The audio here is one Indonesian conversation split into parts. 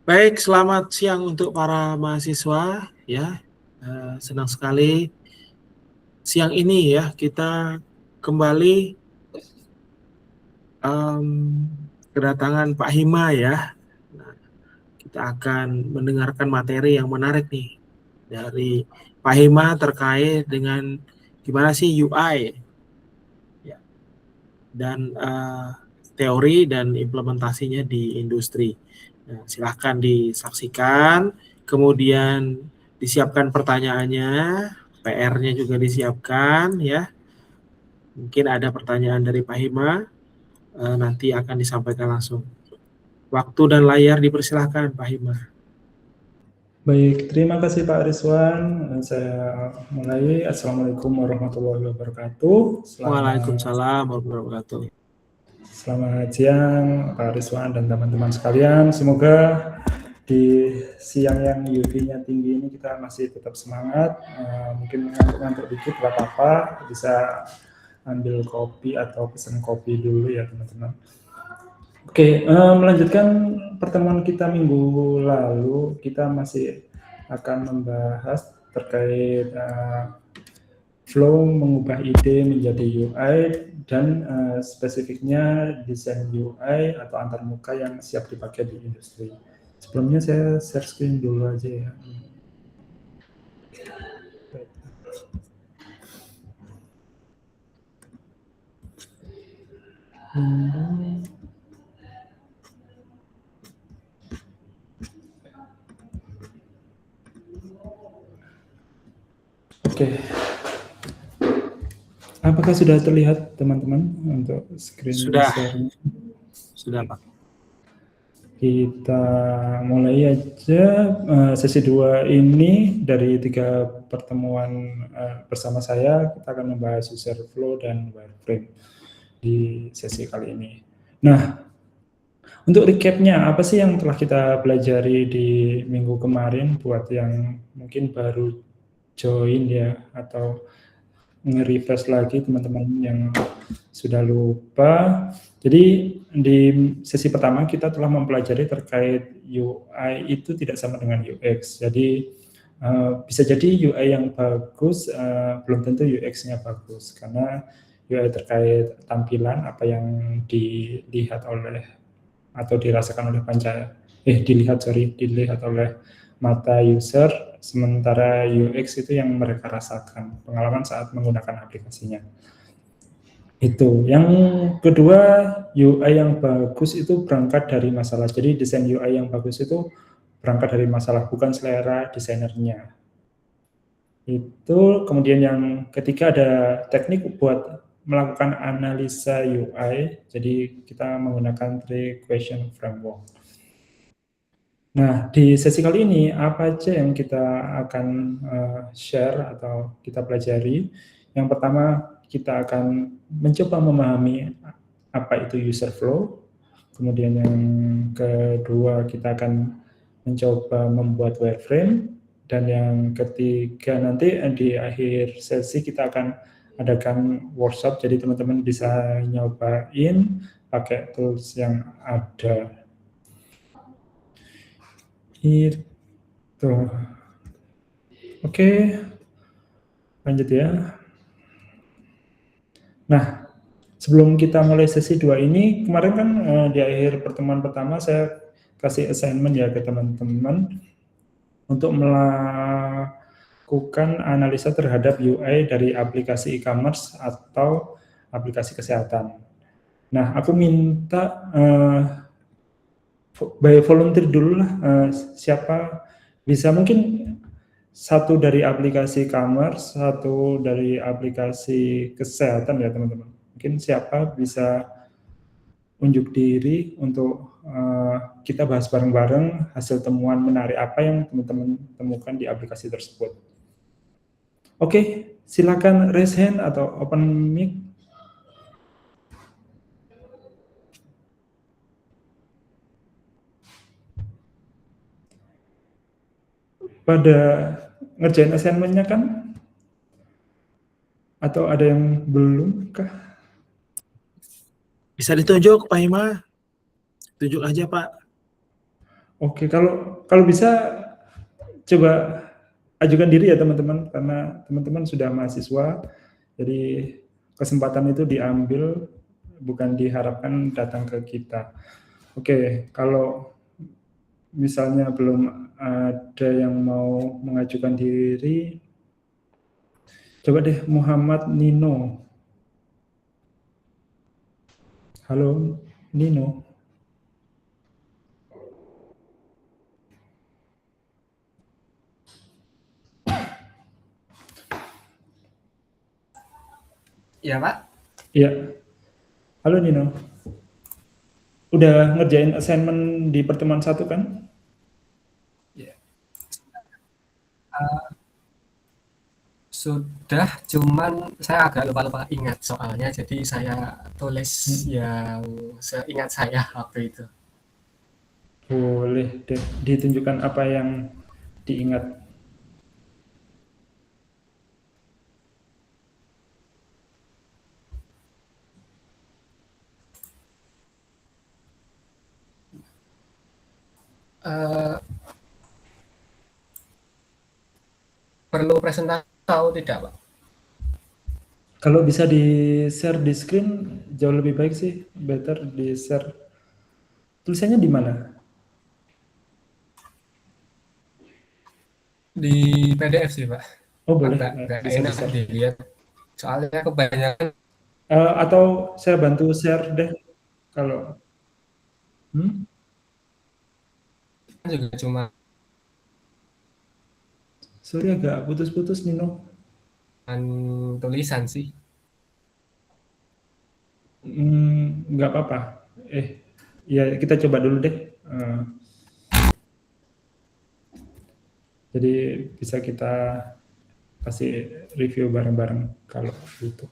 Baik, selamat siang untuk para mahasiswa ya. Senang sekali siang ini ya kita kembali kedatangan Pak Hima ya. Nah, kita akan mendengarkan materi yang menarik nih dari Pak Hima terkait dengan gimana sih UI ya, dan teori dan implementasinya di industri. Nah, silahkan disaksikan, kemudian disiapkan pertanyaannya, PR-nya juga disiapkan ya. Mungkin ada pertanyaan dari Pak Hima, nanti akan disampaikan langsung. Waktu dan layar dipersilahkan Pak Hima. Baik, terima kasih Pak Rizwan. Saya mulai. Assalamualaikum warahmatullahi wabarakatuh. Waalaikumsalam warahmatullahi wabarakatuh. Selamat siang Pak Rizwan dan teman-teman sekalian. Semoga di siang yang UV-nya tinggi ini kita masih tetap semangat. Mungkin ngantuk-ngantuk dikit gak apa-apa, bisa ambil kopi atau pesan kopi dulu ya teman-teman. Oke, melanjutkan pertemuan kita minggu lalu, kita masih akan membahas terkait flow mengubah ide menjadi UI dan spesifiknya desain UI atau antarmuka yang siap dipakai di industri. Sebelumnya saya share screen dulu aja ya. Oke. Apakah sudah terlihat teman-teman untuk screen share-nya? Sudah Pak. Kita mulai aja sesi 2 ini dari 3 pertemuan bersama saya, kita akan membahas user flow dan wireframe di sesi kali ini. Nah, untuk recap-nya, apa sih yang telah kita pelajari di minggu kemarin buat yang mungkin baru join ya, atau nge-refresh lagi teman-teman yang sudah lupa. Jadi di sesi pertama kita telah mempelajari terkait UI itu tidak sama dengan UX. Jadi bisa jadi UI yang bagus belum tentu UX-nya bagus, karena UI terkait tampilan apa yang dilihat oleh atau dirasakan oleh dilihat oleh mata user, sementara UX itu yang mereka rasakan, pengalaman saat menggunakan aplikasinya. Itu. Yang kedua, UI yang bagus itu berangkat dari masalah. Jadi desain UI yang bagus itu berangkat dari masalah, bukan selera desainernya. Itu. Kemudian yang ketiga ada teknik buat melakukan analisa UI. Jadi kita menggunakan 3 question framework. Nah, di sesi kali ini apa aja yang kita akan share atau kita pelajari? Yang pertama, kita akan mencoba memahami apa itu user flow. Kemudian yang kedua, kita akan mencoba membuat wireframe. Dan yang ketiga, nanti di akhir sesi kita akan adakan workshop, jadi teman-teman bisa nyobain pakai tools yang ada. Itu. Oke, lanjut ya. Nah, sebelum kita mulai sesi 2 ini, kemarin kan di akhir pertemuan pertama saya kasih assignment ya ke teman-teman untuk melakukan analisa terhadap UI dari aplikasi e-commerce atau aplikasi kesehatan. Nah, aku minta by volunteer dulu lah, siapa bisa, mungkin satu dari aplikasi e-commerce, satu dari aplikasi kesehatan ya teman-teman. Mungkin siapa bisa unjuk diri untuk kita bahas bareng-bareng hasil temuan menarik apa yang teman-teman temukan di aplikasi tersebut. Oke, silakan raise hand atau open mic. Pada ngerjain assignment-nya kan? Atau ada yang belum kah? Bisa ditunjuk Pak Hima? Tunjuk aja Pak. Oke, kalau bisa coba ajukan diri ya teman-teman, karena teman-teman sudah mahasiswa, jadi kesempatan itu diambil, bukan diharapkan datang ke kita. Oke, kalau misalnya belum ada yang mau mengajukan diri, coba deh Muhammad Nino. Halo, Nino. Iya, Pak. Iya. Halo Nino. Udah ngerjain assignment di pertemuan 1 kan? Ya. Sudah, cuman saya agak lupa-lupa ingat soalnya, jadi saya tulis yang seingat saya waktu itu. Boleh deh, ditunjukkan apa yang diingat. Perlu presentasi atau tidak, Pak? Kalau bisa di-share di screen jauh lebih baik sih, better di-share. Tulisannya di mana? Di PDF sih, Pak. Oh boleh, Agak bisa enak di-share. dilihat. Soalnya kebanyakan Atau saya bantu share deh kalau. juga cuma Sorry agak putus-putus Nino. tulisan sih. Nggak apa-apa. Ya kita coba dulu deh. Jadi bisa kita kasih review bareng-bareng kalau gitu.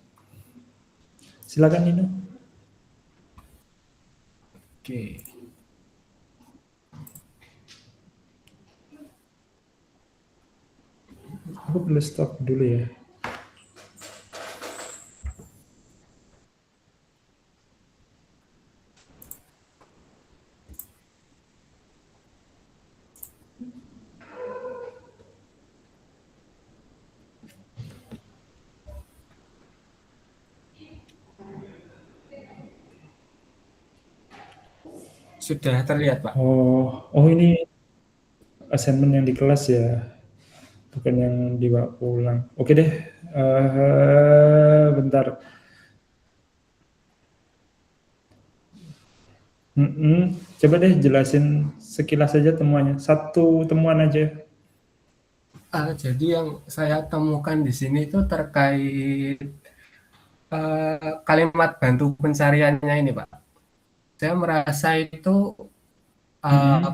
Silakan Nino. Oke. Aku perlu stop dulu ya. Sudah terlihat, Pak. Oh ini assignment yang di kelas ya, bukan yang dibawa pulang. Oke deh, bentar. Coba deh jelasin sekilas saja temuannya. Satu temuan aja. Jadi yang saya temukan di sini itu terkait kalimat bantu pencariannya ini, Pak. Saya merasa itu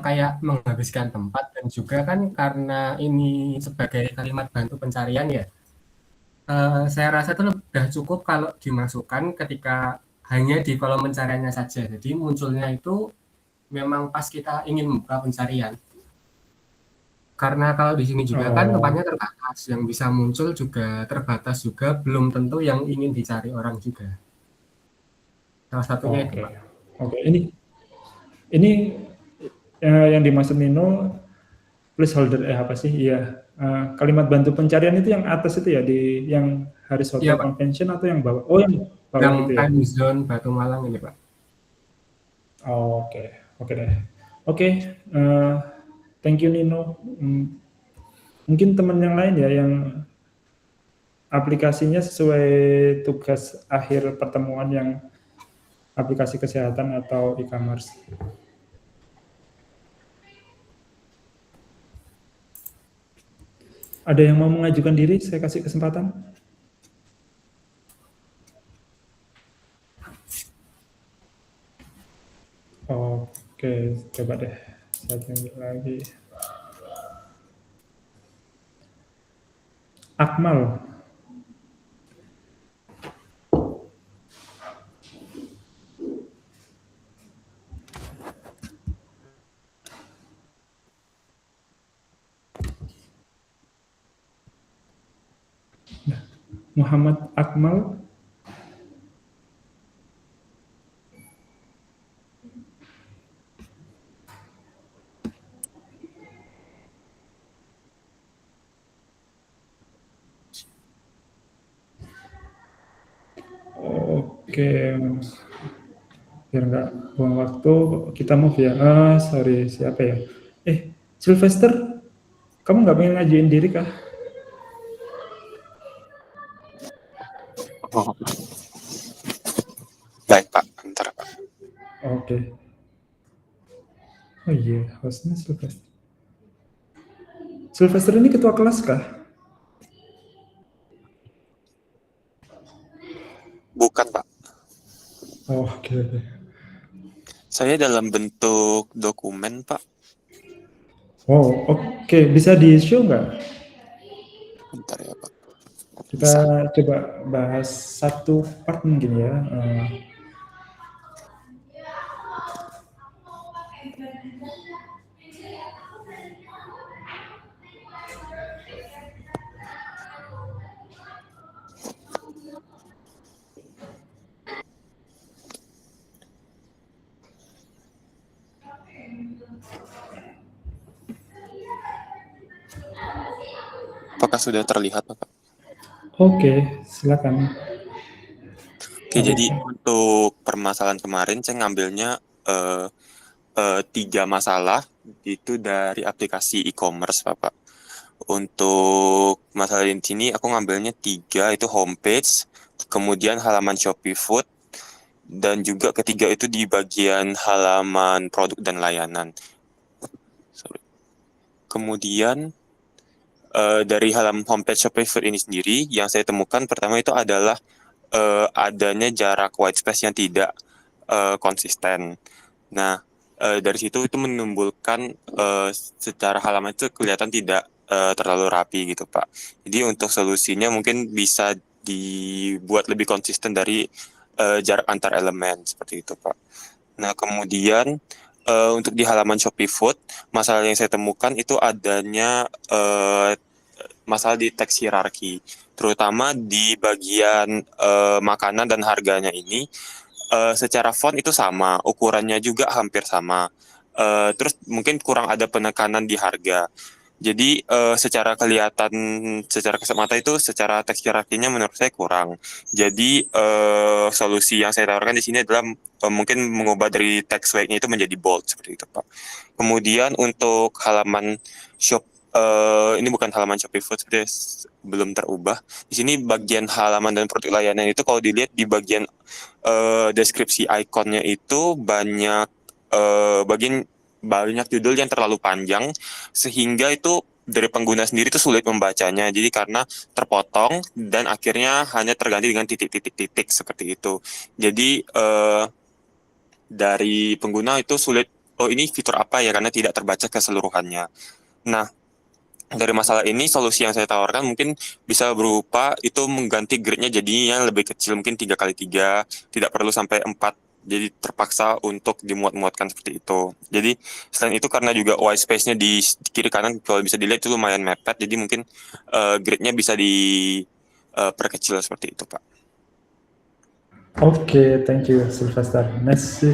kayak menghabiskan tempat, dan juga kan karena ini sebagai kalimat bantu pencarian ya, saya rasa itu sudah cukup kalau dimasukkan ketika hanya di kolom pencariannya saja. Jadi munculnya itu memang pas kita ingin membuka pencarian. Karena kalau di sini juga kan tempatnya terbatas, yang bisa muncul juga terbatas juga, belum tentu yang ingin dicari orang juga. Salah satunya itu, Pak. Oke, ini yang dimaksud Nino placeholder apa sih? Iya, kalimat bantu pencarian itu yang atas itu ya, di yang Haris Hotel Iya, Pak. Convention atau yang bawah? Oh yang bawah Yang gitu ya. time zone Batu Malang ini, Pak. Oke deh. Oke, thank you Nino. Mungkin teman yang lain ya yang aplikasinya sesuai tugas akhir pertemuan yang aplikasi kesehatan atau e-commerce. Ada yang mau mengajukan diri? Saya kasih kesempatan. Oke, coba deh. Saya tunjuk lagi. Akmal. Muhammad Akmal. Oke, biar nggak buang waktu, kita move ya. Sorry, siapa ya? Sylvester, kamu nggak pengen ngajuin diri kah? Oh. Baik Pak, bentar Pak. Oke. Oh iya, hostnya Sylvester. Sylvester ini ketua kelas kah? Bukan Pak. Oh, oke. Saya dalam bentuk dokumen Pak. Oh, oke. Bisa di-show nggak? Bentar ya Pak. Kita Bisa. coba bahas satu part mungkin ya. Apakah sudah terlihat Pak? Oke, silakan. Oke, jadi untuk permasalahan kemarin saya ngambilnya 3 masalah itu dari aplikasi e-commerce Pak. Untuk masalah di sini aku ngambilnya 3, itu homepage, kemudian halaman Shopee Food, dan juga ketiga itu di bagian halaman produk dan layanan. Kemudian dari halaman homepage Shopee Food ini sendiri yang saya temukan pertama itu adalah adanya jarak white space yang tidak konsisten. Nah, dari situ itu menimbulkan secara halaman itu kelihatan tidak terlalu rapi gitu Pak. Jadi untuk solusinya mungkin bisa dibuat lebih konsisten dari jarak antar elemen seperti itu Pak. Nah kemudian untuk di halaman Shopee Food, masalah yang saya temukan itu adanya masalah di teks hierarki, terutama di bagian makanan dan harganya ini. Secara font itu sama, ukurannya juga hampir sama. Terus mungkin kurang ada penekanan di harga. Jadi secara kelihatan, secara kasat mata itu, secara teks hierarkinya menurut saya kurang. Jadi solusi yang saya tawarkan di sini adalah mungkin mengubah dari text weight-nya itu menjadi bold seperti itu Pak. Kemudian untuk halaman shop, ini bukan halaman Shopee Food, belum terubah. Di sini bagian halaman dan produk layanan itu kalau dilihat di bagian deskripsi ikonnya itu banyak banyak judul yang terlalu panjang sehingga itu dari pengguna sendiri itu sulit membacanya. Jadi karena terpotong dan akhirnya hanya terganti dengan titik-titik-titik seperti itu. Jadi dari pengguna itu sulit, oh ini fitur apa ya, karena tidak terbaca keseluruhannya. Nah, dari masalah ini solusi yang saya tawarkan mungkin bisa berupa itu mengganti grid-nya jadinya lebih kecil, mungkin 3x3, tidak perlu sampai 4, jadi terpaksa untuk dimuat-muatkan seperti itu. Jadi selain itu karena juga white space-nya di kiri kanan kalau bisa dilihat itu lumayan mepet, jadi mungkin grid-nya bisa diperkecil seperti itu Pak. Oke, thank you Sylvester. Next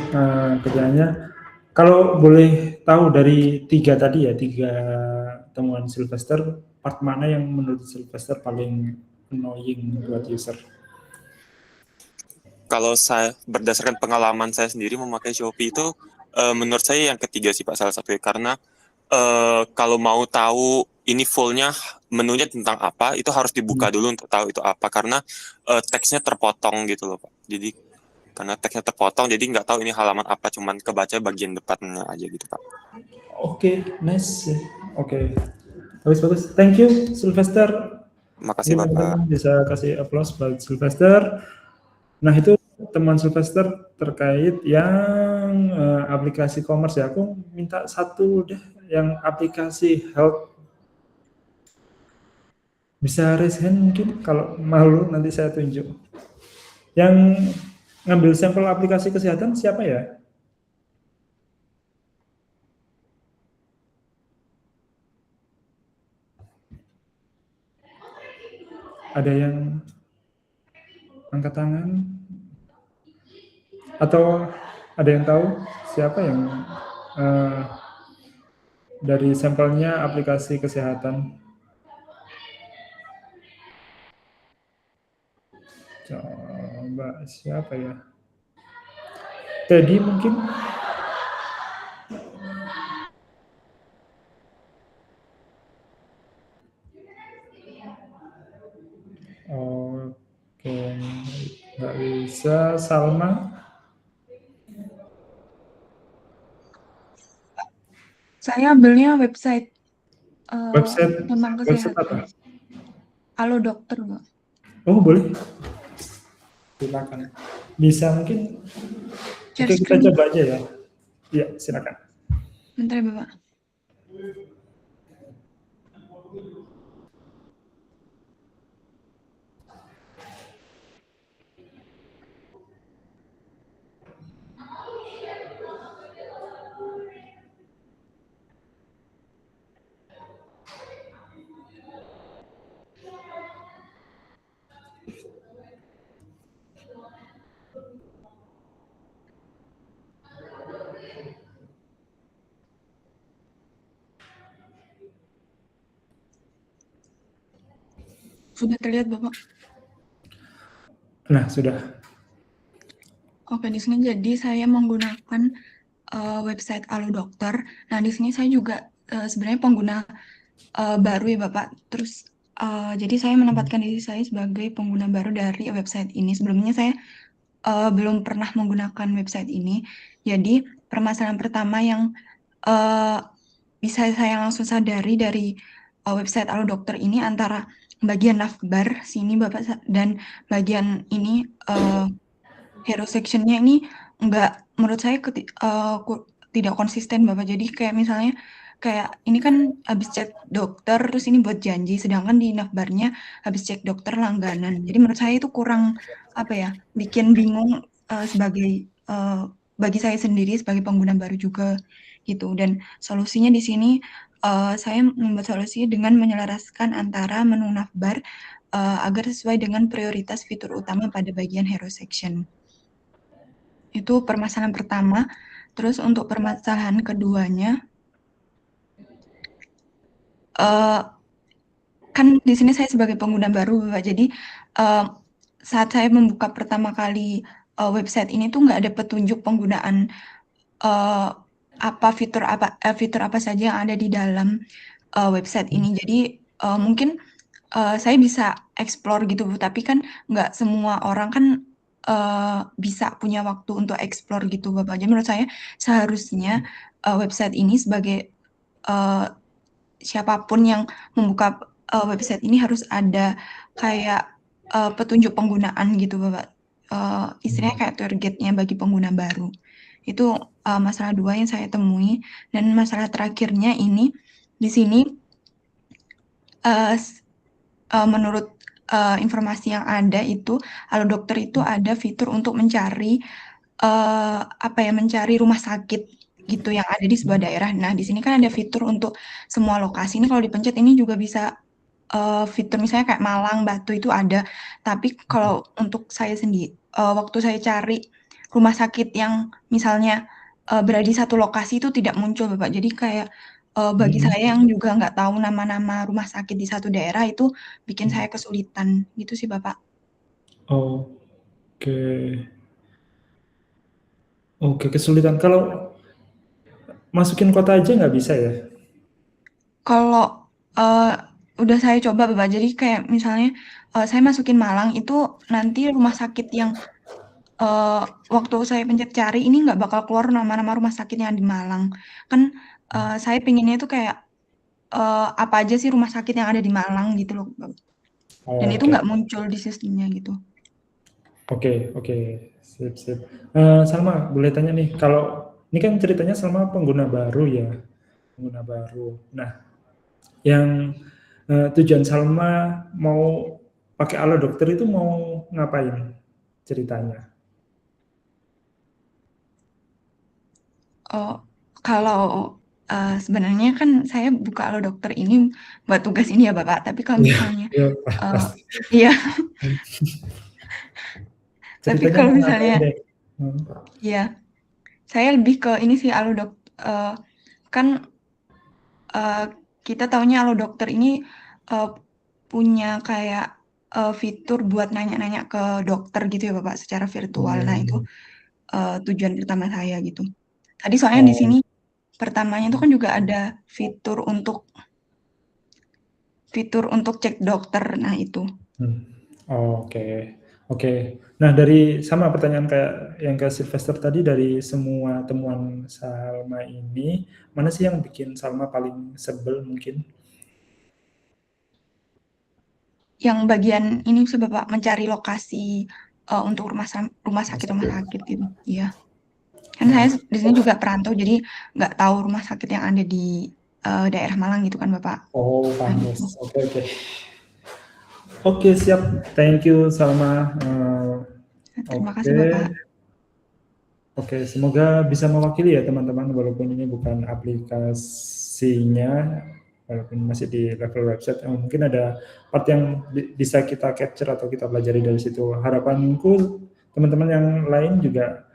pertanyaannya, kalau boleh tahu dari 3 tadi ya, 3 temuan Sylvester, part mana yang menurut Sylvester paling annoying buat user? Kalau saya berdasarkan pengalaman saya sendiri memakai Shopee itu menurut saya yang ketiga sih Pak, salah satunya, karena kalau mau tahu ini fullnya menunya tentang apa itu harus dibuka dulu untuk tahu itu apa, karena teksnya terpotong gitu loh Pak. Jadi karena teksnya terpotong jadi nggak tahu ini halaman apa, cuman kebaca bagian depannya aja gitu Pak. Oke, nice. Oke, bagus. Thank you Sylvester. Makasih Bapak. Teman-teman bisa kasih applause buat Sylvester. Nah itu teman Sylvester terkait yang aplikasi commerce ya. Aku minta satu deh yang aplikasi health. Bisa raise hand mungkin, kalau malu nanti saya tunjuk. Yang ngambil sampel aplikasi kesehatan siapa ya? Ada yang angkat tangan? Atau ada yang tahu siapa yang dari sampelnya aplikasi kesehatan? Coba Mbak siapa ya? Teddy mungkin? Oke, nggak bisa. Salma? Saya ambilnya website Website tentang website apa? kesehatan. Halo dokter, Mbak. Oh, boleh. Silakan. Bisa mungkin. Share Oke, kita screen. coba aja ya. Iya, silakan. Bentar ya, Bapak. Sudah terlihat, Bapak? Nah, sudah. Oke, di sini jadi saya menggunakan website Halo Dokter. Nah, di sini saya juga sebenarnya pengguna baru ya, Bapak. Terus jadi saya menempatkan diri saya sebagai pengguna baru dari website ini. Sebelumnya saya belum pernah menggunakan website ini. Jadi permasalahan pertama yang bisa saya langsung sadari dari website Halo Dokter ini antara bagian navbar sini Bapak dan bagian ini hero sectionnya ini menurut saya tidak konsisten Bapak. Jadi kayak misalnya kayak ini kan habis cek dokter terus ini buat janji, sedangkan di navbarnya habis cek dokter langganan. Jadi menurut saya itu kurang bikin bingung sebagai bagi saya sendiri sebagai pengguna baru juga gitu. Dan solusinya di sini saya membuat solusi dengan menyelaraskan antara menu navbar agar sesuai dengan prioritas fitur utama pada bagian hero section. Itu permasalahan pertama. Terus untuk permasalahan keduanya, kan di sini saya sebagai pengguna baru, Bapak. Jadi saat saya membuka pertama kali website ini tuh nggak ada petunjuk penggunaan fitur apa saja yang ada di dalam website ini. Jadi mungkin saya bisa explore gitu, tapi kan nggak semua orang kan bisa punya waktu untuk explore gitu, Bapak. Jadi menurut saya seharusnya website ini sebagai siapapun yang membuka website ini harus ada kayak petunjuk penggunaan gitu, Bapak. Istilahnya kayak tour guide-nya bagi pengguna baru. Itu masalah 2 yang saya temui. Dan masalah terakhirnya ini, di sini menurut informasi yang ada itu, Halo Dokter itu ada fitur untuk mencari mencari rumah sakit gitu yang ada di sebuah daerah. Nah, di sini kan ada fitur untuk semua lokasi. Ini kalau dipencet ini juga bisa fitur misalnya kayak Malang, Batu itu ada. Tapi kalau untuk saya sendiri, waktu saya cari rumah sakit yang misalnya berada di satu lokasi itu tidak muncul, Bapak. Jadi kayak bagi saya yang juga nggak tahu nama-nama rumah sakit di satu daerah itu bikin saya kesulitan. Gitu sih, Bapak. Oke. Oke, kesulitan. Kalau masukin kota aja nggak bisa ya? Kalau udah saya coba, Bapak. Jadi kayak misalnya saya masukin Malang itu nanti rumah sakit yang waktu saya pencet cari ini nggak bakal keluar nama-nama rumah sakit yang di Malang. Kan saya pinginnya itu kayak apa aja sih rumah sakit yang ada di Malang gitu loh, Bapak. Dan itu Oke. nggak muncul di sistemnya gitu. Oke. Sip. Salma, boleh tanya nih, kalau ini kan ceritanya Salma pengguna baru ya, pengguna baru. Nah, yang tujuan Salma mau pakai Halo Dokter itu mau ngapain ceritanya? Kalau sebenarnya kan saya buka Halo Dokter ini buat tugas ini ya, Bapak. Tapi kalau misalnya Iya, pasti. iya. Tapi Ceritanya kalau mau misalnya ngapain deh? iya, saya lebih ke ini sih Halo kan kita taunya Halo Dokter ini punya kayak fitur buat nanya-nanya ke dokter gitu ya Bapak secara virtual. Nah itu tujuan pertama saya gitu. Tadi soalnya di Oh, sini pertamanya itu kan juga ada fitur untuk cek dokter. Nah itu. oke. Oke. Nah, dari sama pertanyaan kayak yang ke Sylvester tadi, dari semua temuan Salma ini, mana sih yang bikin Salma paling sebel mungkin? Yang bagian ini sih Bapak mencari lokasi untuk rumah sakit gitu. Iya. Kan saya di sini juga perantau, jadi nggak tahu rumah sakit yang ada di daerah Malang gitu kan Bapak. Oh, Nah, gitu. pantes. Oke. Oke, siap. Thank you, Salma. Terima kasih Bapak. Oke, semoga bisa mewakili ya teman-teman, walaupun ini bukan aplikasinya, walaupun masih di level website, mungkin ada part yang bisa kita capture atau kita pelajari dari situ. Harapanku teman-teman yang lain juga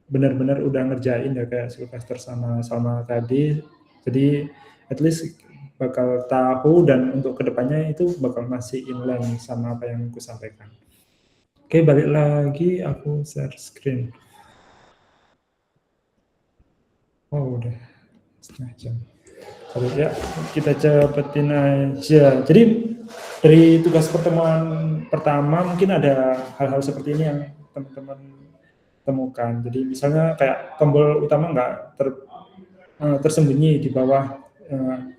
benar-benar udah ngerjain ya kayak Sylvester sama Salma tadi. Jadi at least bakal tahu, dan untuk kedepannya itu bakal masih inline sama apa yang aku sampaikan. Oke, balik lagi aku share screen. Oh, udah setengah jam. Oke, ya, kita cepetin aja. Jadi dari tugas pertemuan pertama mungkin ada hal-hal seperti ini yang teman-teman temukan. Jadi misalnya kayak tombol utama nggak tersembunyi di bawah,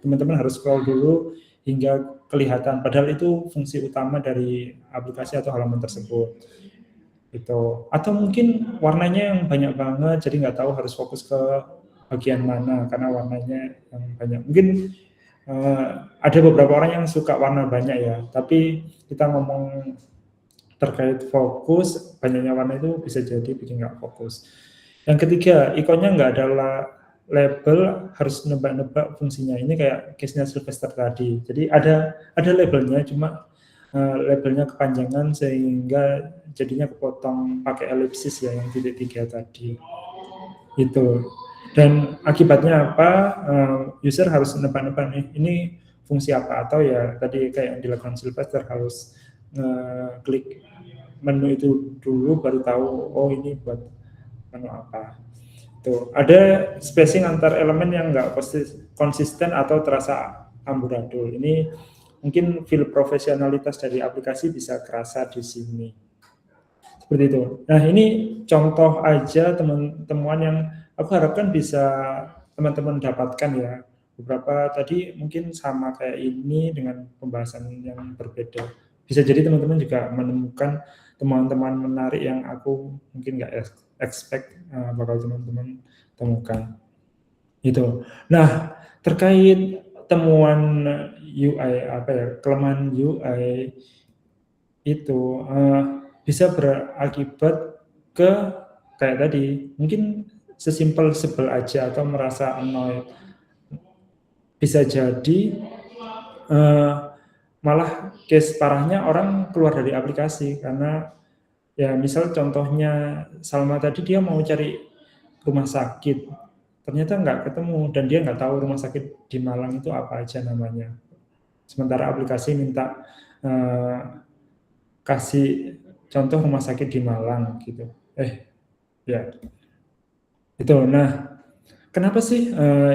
teman-teman harus scroll dulu hingga kelihatan. Padahal itu fungsi utama dari aplikasi atau halaman tersebut. Itu. Atau mungkin warnanya yang banyak banget, jadi nggak tahu harus fokus ke bagian mana karena warnanya yang banyak. Mungkin ada beberapa orang yang suka warna banyak ya, tapi kita ngomong terkait fokus, banyaknya warna itu bisa jadi bikin nggak fokus. Yang ketiga, ikonnya nggak ada label, harus nebak-nebak fungsinya. Ini kayak case-nya Sylvester tadi. Jadi ada labelnya, cuma labelnya kepanjangan sehingga jadinya kepotong pakai elipsis ya, yang titik 3 tadi. Itu. Dan akibatnya apa? User harus nebak-nebak nih, ini fungsi apa, atau ya tadi kayak yang dilakukan Sylvester harus klik menu itu dulu baru tahu oh ini buat menu apa. Tuh, ada spacing antar elemen yang nggak konsisten atau terasa amburadul. Ini mungkin feel profesionalitas dari aplikasi bisa kerasa di sini. Seperti itu. Nah, ini contoh aja temuan yang aku harapkan bisa teman-teman dapatkan ya. Beberapa tadi mungkin sama kayak ini dengan pembahasan yang berbeda. Bisa jadi teman-teman juga menemukan temuan-temuan menarik yang aku mungkin nggak expect bakal teman-teman temukan. Itu. Nah, terkait temuan UI kelemahan UI itu bisa berakibat ke kayak tadi, mungkin sesimpel sebel aja atau merasa annoyed. Bisa jadi malah case parahnya orang keluar dari aplikasi karena ya misal contohnya Salma tadi, dia mau cari rumah sakit, ternyata nggak ketemu dan dia nggak tahu rumah sakit di Malang itu apa aja namanya. Sementara aplikasi minta kasih contoh rumah sakit di Malang gitu. Ya itu. Nah, kenapa sih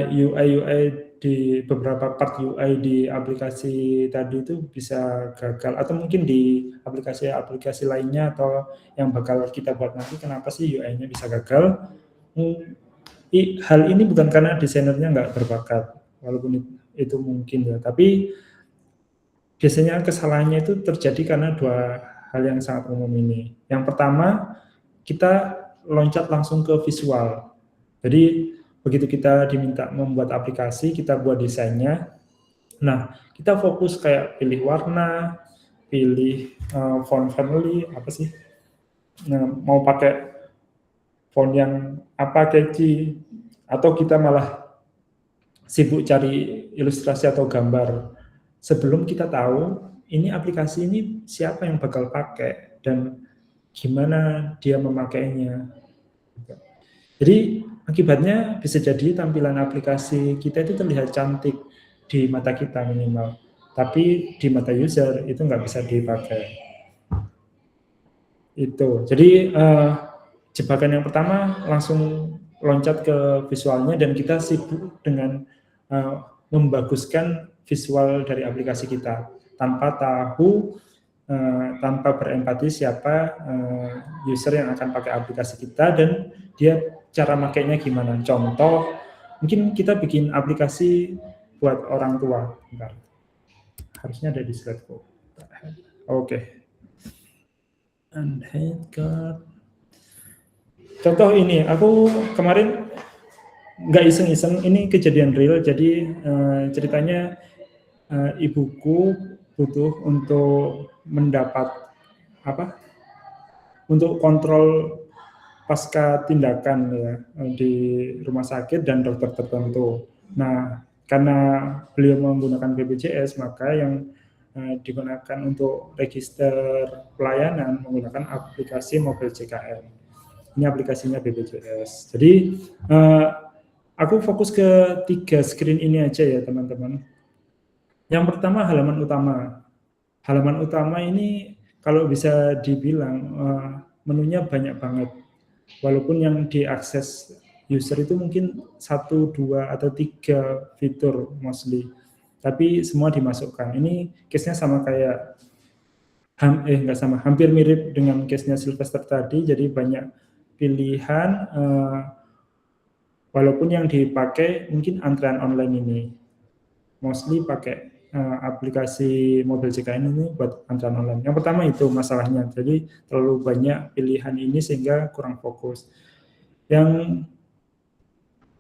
UI di beberapa part UI di aplikasi tadi itu bisa gagal, atau mungkin di aplikasi lainnya atau yang bakal kita buat nanti, kenapa sih UI-nya bisa gagal? Hal ini bukan karena desainernya nggak berbakat, walaupun itu mungkin ya, tapi biasanya kesalahannya itu terjadi karena dua hal yang sangat umum ini. Yang pertama, kita loncat langsung ke visual. Jadi begitu kita diminta membuat aplikasi, kita buat desainnya. Nah, kita fokus kayak pilih warna, pilih font family, apa sih? Nah, mau pakai font yang apa catchy, atau kita malah sibuk cari ilustrasi atau gambar. Sebelum kita tahu ini aplikasi ini siapa yang bakal pakai dan gimana dia memakainya. Jadi akibatnya bisa jadi tampilan aplikasi kita itu terlihat cantik di mata kita minimal, tapi di mata user itu nggak bisa dipakai. Itu. Jadi jebakan yang pertama langsung loncat ke visualnya dan kita sibuk dengan membaguskan visual dari aplikasi kita tanpa tahu, tanpa berempati siapa user yang akan pakai aplikasi kita dan dia cara makainya gimana. Contoh, mungkin kita bikin aplikasi buat orang tua. Bentar. Harusnya ada di slide-ku. Oke. Unhide card. Contoh ini, aku kemarin nggak iseng-iseng, ini kejadian real. Jadi ceritanya ibuku butuh untuk mendapat untuk kontrol pasca tindakan ya di rumah sakit dan dokter tertentu. Nah, karena beliau menggunakan BPJS, maka yang digunakan untuk register pelayanan menggunakan aplikasi Mobil JKN. Ini aplikasinya BPJS. Jadi aku fokus ke 3 screen ini aja ya teman-teman. Yang pertama halaman utama. Halaman utama ini kalau bisa dibilang menunya banyak banget. Walaupun yang diakses user itu mungkin 1, 2, atau 3 fitur mostly. Tapi semua dimasukkan. Ini case-nya sama kayak, nggak sama, hampir mirip dengan case-nya Sylvester tadi, jadi banyak pilihan, walaupun yang dipakai mungkin antrean online ini. Mostly pakai aplikasi Mobil JKN ini buat antrean online. Yang pertama itu masalahnya, jadi terlalu banyak pilihan ini sehingga kurang fokus. Yang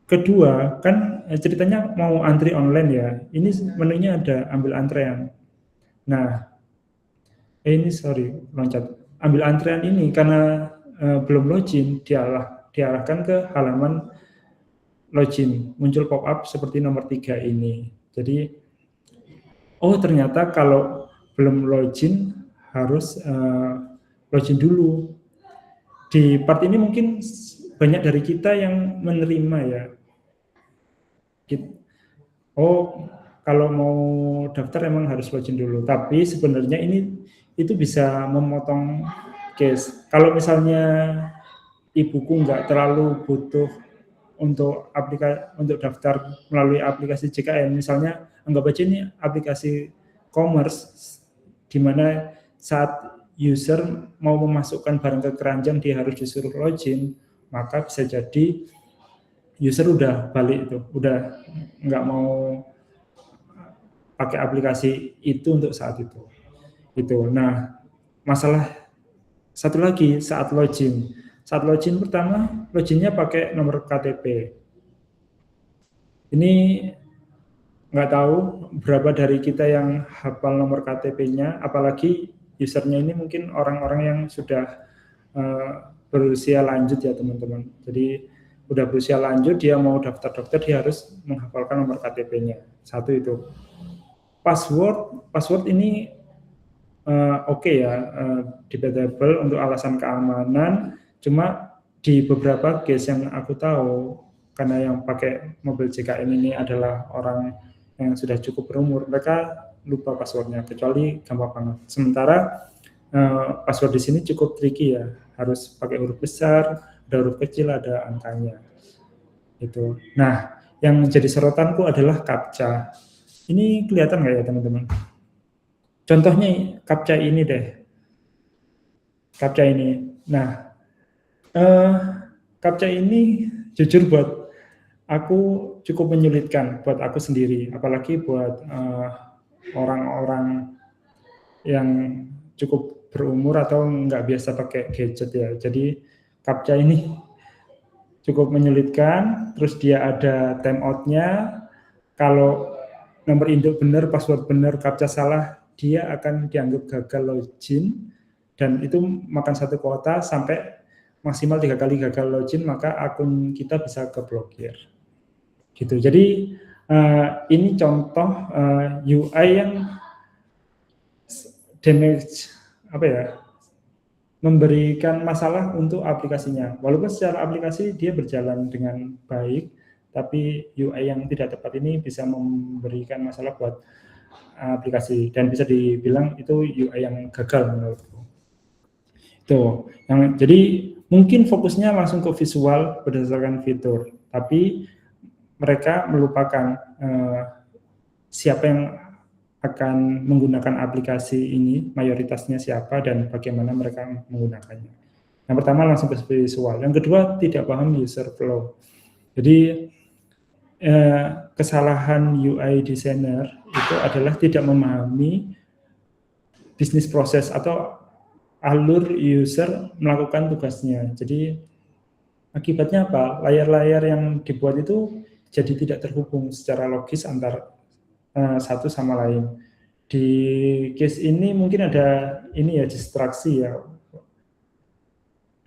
kedua, kan ceritanya mau antri online ya. Ini menunya ada ambil antrean. Nah, loncat. Ambil antrean ini karena belum login, diarahkan ke halaman login. Muncul pop-up seperti nomor 3 ini. Jadi, ternyata kalau belum login harus login dulu. Di part ini mungkin banyak dari kita yang menerima ya. Kalau mau daftar emang harus login dulu. Tapi sebenarnya itu bisa memotong case. Kalau misalnya ibuku nggak terlalu butuh untuk daftar melalui aplikasi JKN, misalnya anggap aja ini aplikasi commerce, di mana saat user mau memasukkan barang ke keranjang dia harus disuruh login, maka bisa jadi user udah balik itu, udah nggak mau pakai aplikasi itu untuk saat itu. Nah, masalah satu lagi saat login. Saat login pertama, loginnya pakai nomor KTP. Ini nggak tahu berapa dari kita yang hafal nomor KTP-nya, apalagi usernya ini mungkin orang-orang yang sudah berusia lanjut ya teman-teman. Jadi udah berusia lanjut, dia mau daftar dokter, dia harus menghafalkan nomor KTP-nya. Satu itu. Password ini oke ya, debatable untuk alasan keamanan. Cuma di beberapa case yang aku tahu, karena yang pakai Mobil JKN ini adalah orang yang sudah cukup berumur, mereka lupa passwordnya, kecuali gampang banget. Sementara password di sini cukup tricky ya, harus pakai huruf besar, ada huruf kecil, ada angkanya. Itu. Nah, yang menjadi sorotanku adalah CAPTCHA. Ini kelihatan nggak ya teman-teman? Contohnya CAPTCHA ini deh. CAPTCHA ini. Nah, CAPTCHA ini jujur buat aku cukup menyulitkan buat aku sendiri, apalagi buat orang-orang yang cukup berumur atau nggak biasa pakai gadget ya. Jadi CAPTCHA ini cukup menyulitkan, terus dia ada timeout-nya. Kalau nomor induk benar, password benar, CAPTCHA salah, dia akan dianggap gagal login, dan itu makan 1 kuota sampai maksimal 3 kali gagal login, maka akun kita bisa keblokir. Gitu. Jadi ini contoh UI yang damage, memberikan masalah untuk aplikasinya. Walaupun secara aplikasi dia berjalan dengan baik, tapi UI yang tidak tepat ini bisa memberikan masalah buat aplikasi, dan bisa dibilang itu UI yang gagal menurutku. Tuh, jadi mungkin fokusnya langsung ke visual berdasarkan fitur, tapi mereka melupakan siapa yang akan menggunakan aplikasi ini, mayoritasnya siapa dan bagaimana mereka menggunakannya. Yang pertama langsung ke visual, yang kedua tidak paham user flow. Jadi kesalahan UI designer itu adalah tidak memahami bisnis proses atau alur user melakukan tugasnya. Jadi akibatnya apa? Layar-layar yang dibuat itu jadi tidak terhubung secara logis antar satu sama lain. Di case ini mungkin ada ini ya, distraksi ya.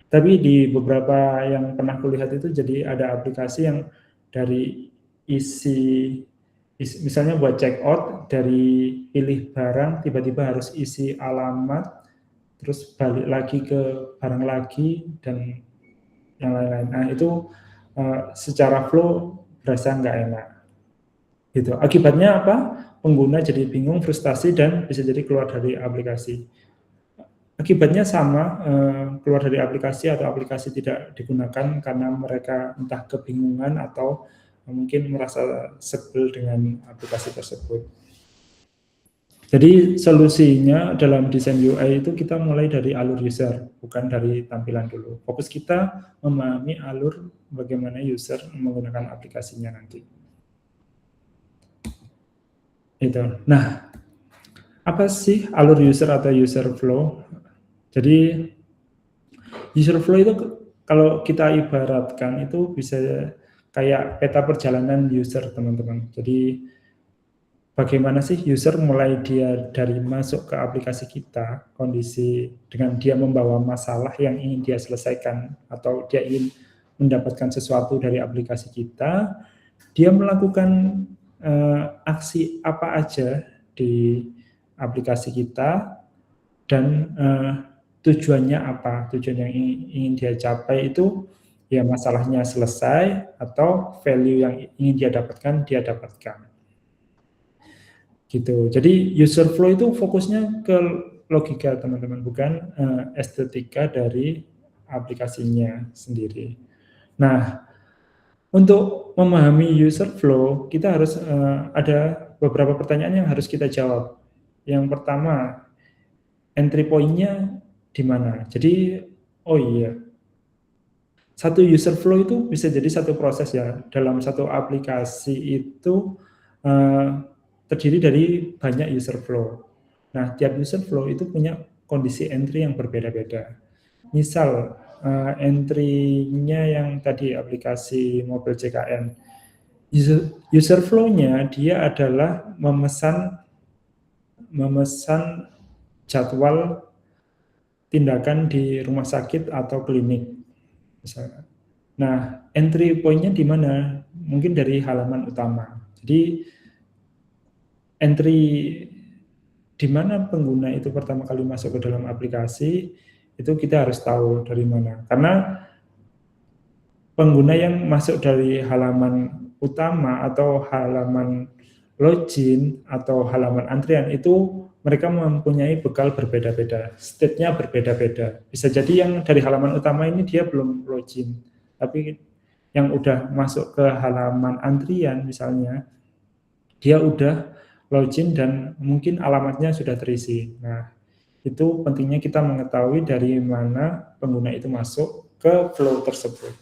Tapi di beberapa yang pernah kulihat itu jadi ada aplikasi yang dari isi misalnya buat check out, dari pilih barang tiba-tiba harus isi alamat, terus balik lagi ke barang lagi dan yang lain-lain. Nah itu secara flow berasa nggak enak. Gitu. Akibatnya apa? Pengguna jadi bingung, frustasi, dan bisa jadi keluar dari aplikasi. Akibatnya sama, keluar dari aplikasi atau aplikasi tidak digunakan karena mereka entah kebingungan atau mungkin merasa sebel dengan aplikasi tersebut. Jadi solusinya dalam desain UI itu kita mulai dari alur user, bukan dari tampilan dulu. Fokus kita memahami alur bagaimana user menggunakan aplikasinya nanti. Itu. Nah, apa sih alur user atau user flow? Jadi user flow itu kalau kita ibaratkan itu bisa kayak peta perjalanan user, teman-teman. Jadi bagaimana sih user mulai dia dari masuk ke aplikasi kita, kondisi dengan dia membawa masalah yang ingin dia selesaikan atau dia ingin mendapatkan sesuatu dari aplikasi kita, dia melakukan aksi apa aja di aplikasi kita dan tujuannya apa, tujuan yang ingin dia capai itu ya masalahnya selesai atau value yang ingin dia dapatkan. Gitu. Jadi user flow itu fokusnya ke logika, teman-teman, bukan estetika dari aplikasinya sendiri. Nah, untuk memahami user flow, kita harus ada beberapa pertanyaan yang harus kita jawab. Yang pertama, entry point-nya di mana? Jadi, oh iya, satu user flow itu bisa jadi satu proses ya. Dalam satu aplikasi itu terdiri dari banyak user flow. Nah, tiap user flow itu punya kondisi entry yang berbeda-beda. Misal, entry-nya yang tadi aplikasi mobil JKN, user flow-nya dia adalah memesan jadwal tindakan di rumah sakit atau klinik misalnya. Nah, entry point-nya di mana? Mungkin dari halaman utama. Jadi entry di mana pengguna itu pertama kali masuk ke dalam aplikasi itu kita harus tahu dari mana. Karena pengguna yang masuk dari halaman utama atau halaman login atau halaman antrian itu mereka mempunyai bekal berbeda-beda, state-nya berbeda-beda. Bisa jadi yang dari halaman utama ini dia belum login, tapi yang udah masuk ke halaman antrian misalnya, dia udah login dan mungkin alamatnya sudah terisi. Nah, itu pentingnya kita mengetahui dari mana pengguna itu masuk ke flow tersebut.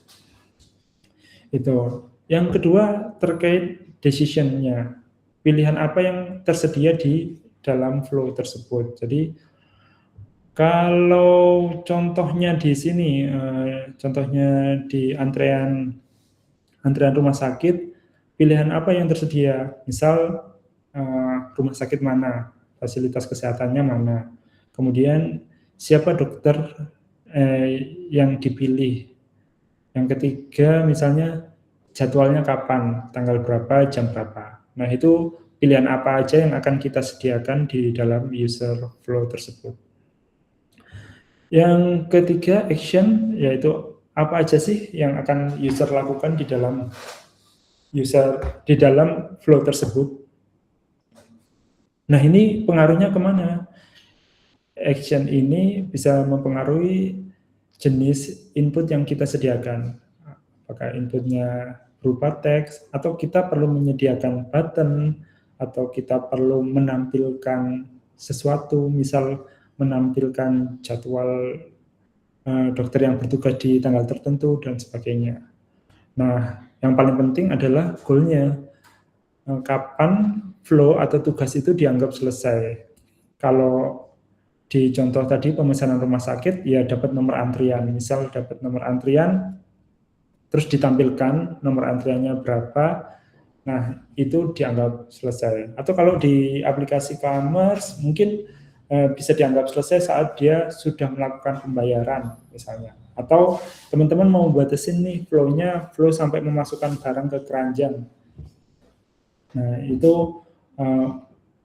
Itu. Yang kedua terkait decision-nya. Pilihan apa yang tersedia di dalam flow tersebut. Jadi kalau contohnya di sini, contohnya di antrian rumah sakit, pilihan apa yang tersedia? Misal rumah sakit mana, fasilitas kesehatannya mana, kemudian siapa dokter yang dipilih. Yang ketiga misalnya jadwalnya kapan, tanggal berapa, jam berapa. Nah itu pilihan apa aja yang akan kita sediakan di dalam user flow tersebut. Yang ketiga action, yaitu apa aja sih yang akan user lakukan di dalam flow tersebut. Nah ini pengaruhnya kemana? action ini bisa mempengaruhi jenis input yang kita sediakan. Apakah inputnya berupa teks, atau kita perlu menyediakan button, atau kita perlu menampilkan sesuatu, misal menampilkan jadwal dokter yang bertugas di tanggal tertentu, dan sebagainya. Nah, yang paling penting adalah goal-nya. Kapan flow atau tugas itu dianggap selesai. Kalau di contoh tadi pemesanan rumah sakit, ya dapat nomor antrian. Misal dapat nomor antrian, terus ditampilkan nomor antriannya berapa, nah itu dianggap selesai. Atau kalau di aplikasi e-commerce, mungkin bisa dianggap selesai saat dia sudah melakukan pembayaran misalnya. Atau teman-teman mau batasin nih flow sampai memasukkan barang ke keranjang. Nah itu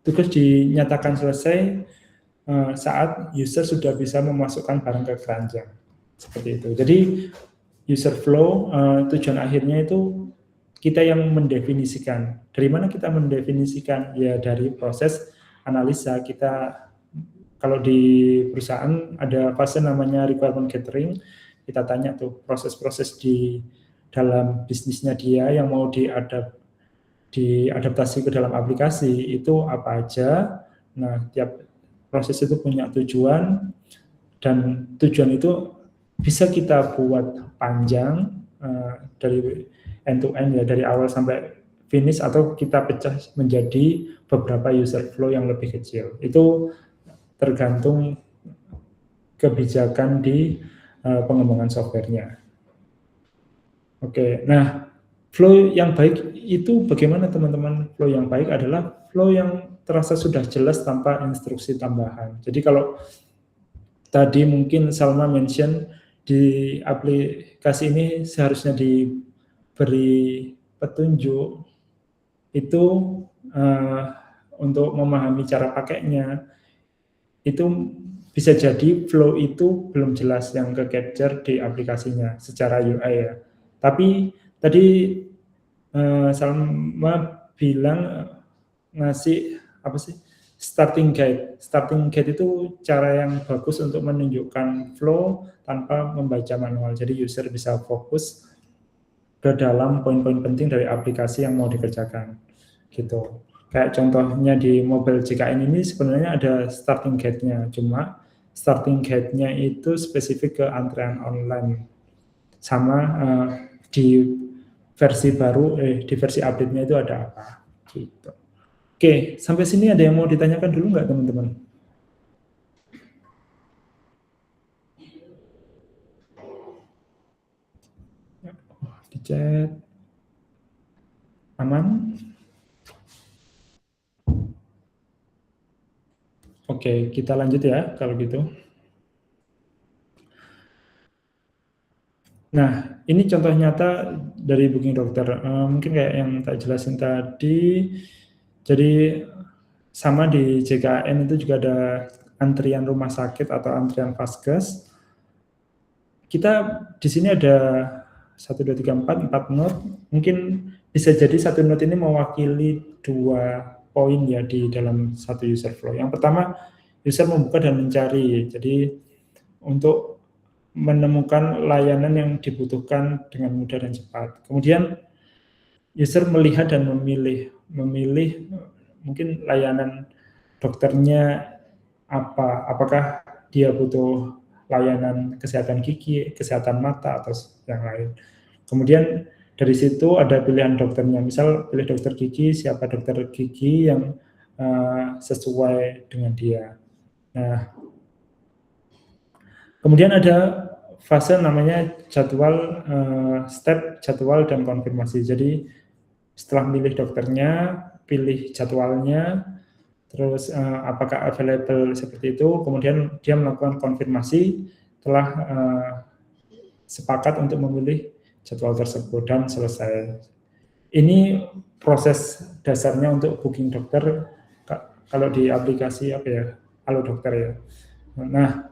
tugas dinyatakan selesai saat user sudah bisa memasukkan barang ke keranjang. Seperti itu. Jadi user flow tujuan akhirnya itu kita yang mendefinisikan. Dari mana kita mendefinisikan? Ya dari proses analisa. Kita kalau di perusahaan ada fase namanya requirement gathering, kita tanya tuh proses-proses di dalam bisnisnya dia yang mau diadaptasi ke dalam aplikasi itu apa aja. Nah, tiap proses itu punya tujuan, dan tujuan itu bisa kita buat panjang dari end to end, ya dari awal sampai finish, atau kita pecah menjadi beberapa user flow yang lebih kecil. Itu tergantung kebijakan di pengembangan softwarenya. Oke, nah flow yang baik itu bagaimana teman-teman? Flow yang baik adalah flow yang terasa sudah jelas tanpa instruksi tambahan. Jadi kalau tadi mungkin Salma mention di aplikasi ini seharusnya diberi petunjuk itu untuk memahami cara pakainya, itu bisa jadi flow itu belum jelas yang ke capture di aplikasinya secara UI ya. Tapi tadi Salma bilang ngasih apa sih? Starting guide. Starting guide itu cara yang bagus untuk menunjukkan flow tanpa membaca manual. Jadi user bisa fokus ke dalam poin-poin penting dari aplikasi yang mau dikerjakan. Gitu. Kayak contohnya di mobile JKN ini sebenarnya ada starting guide-nya. Cuma starting guide-nya itu spesifik ke antrean online. Sama di versi baru, di versi update-nya itu ada apa. Gitu. Oke, sampai sini ada yang mau ditanyakan dulu nggak teman-teman? Di chat. Aman? Oke, kita lanjut ya kalau gitu. Nah, ini contoh nyata dari Booking Dokter. Mungkin kayak yang tak jelasin tadi. Jadi sama di JKN itu juga ada antrian rumah sakit atau antrian vaskes. Kita di sini ada 1, 2, 3, 4 note. Mungkin bisa jadi satu note ini mewakili 2 poin ya di dalam satu user flow. Yang pertama, user membuka dan mencari. Jadi untuk menemukan layanan yang dibutuhkan dengan mudah dan cepat. Kemudian user melihat dan memilih mungkin layanan dokternya apa, apakah dia butuh layanan kesehatan gigi, kesehatan mata, atau yang lain. Kemudian dari situ ada pilihan dokternya, misal pilih dokter gigi, siapa dokter gigi yang sesuai dengan dia. Nah, kemudian ada fase namanya jadwal, step jadwal dan konfirmasi. Jadi setelah milih dokternya, pilih jadwalnya, terus apakah available seperti itu, kemudian dia melakukan konfirmasi, telah sepakat untuk memilih jadwal tersebut dan selesai. Ini proses dasarnya untuk booking dokter kalau di aplikasi apa ya, Halo Dokter ya. Nah,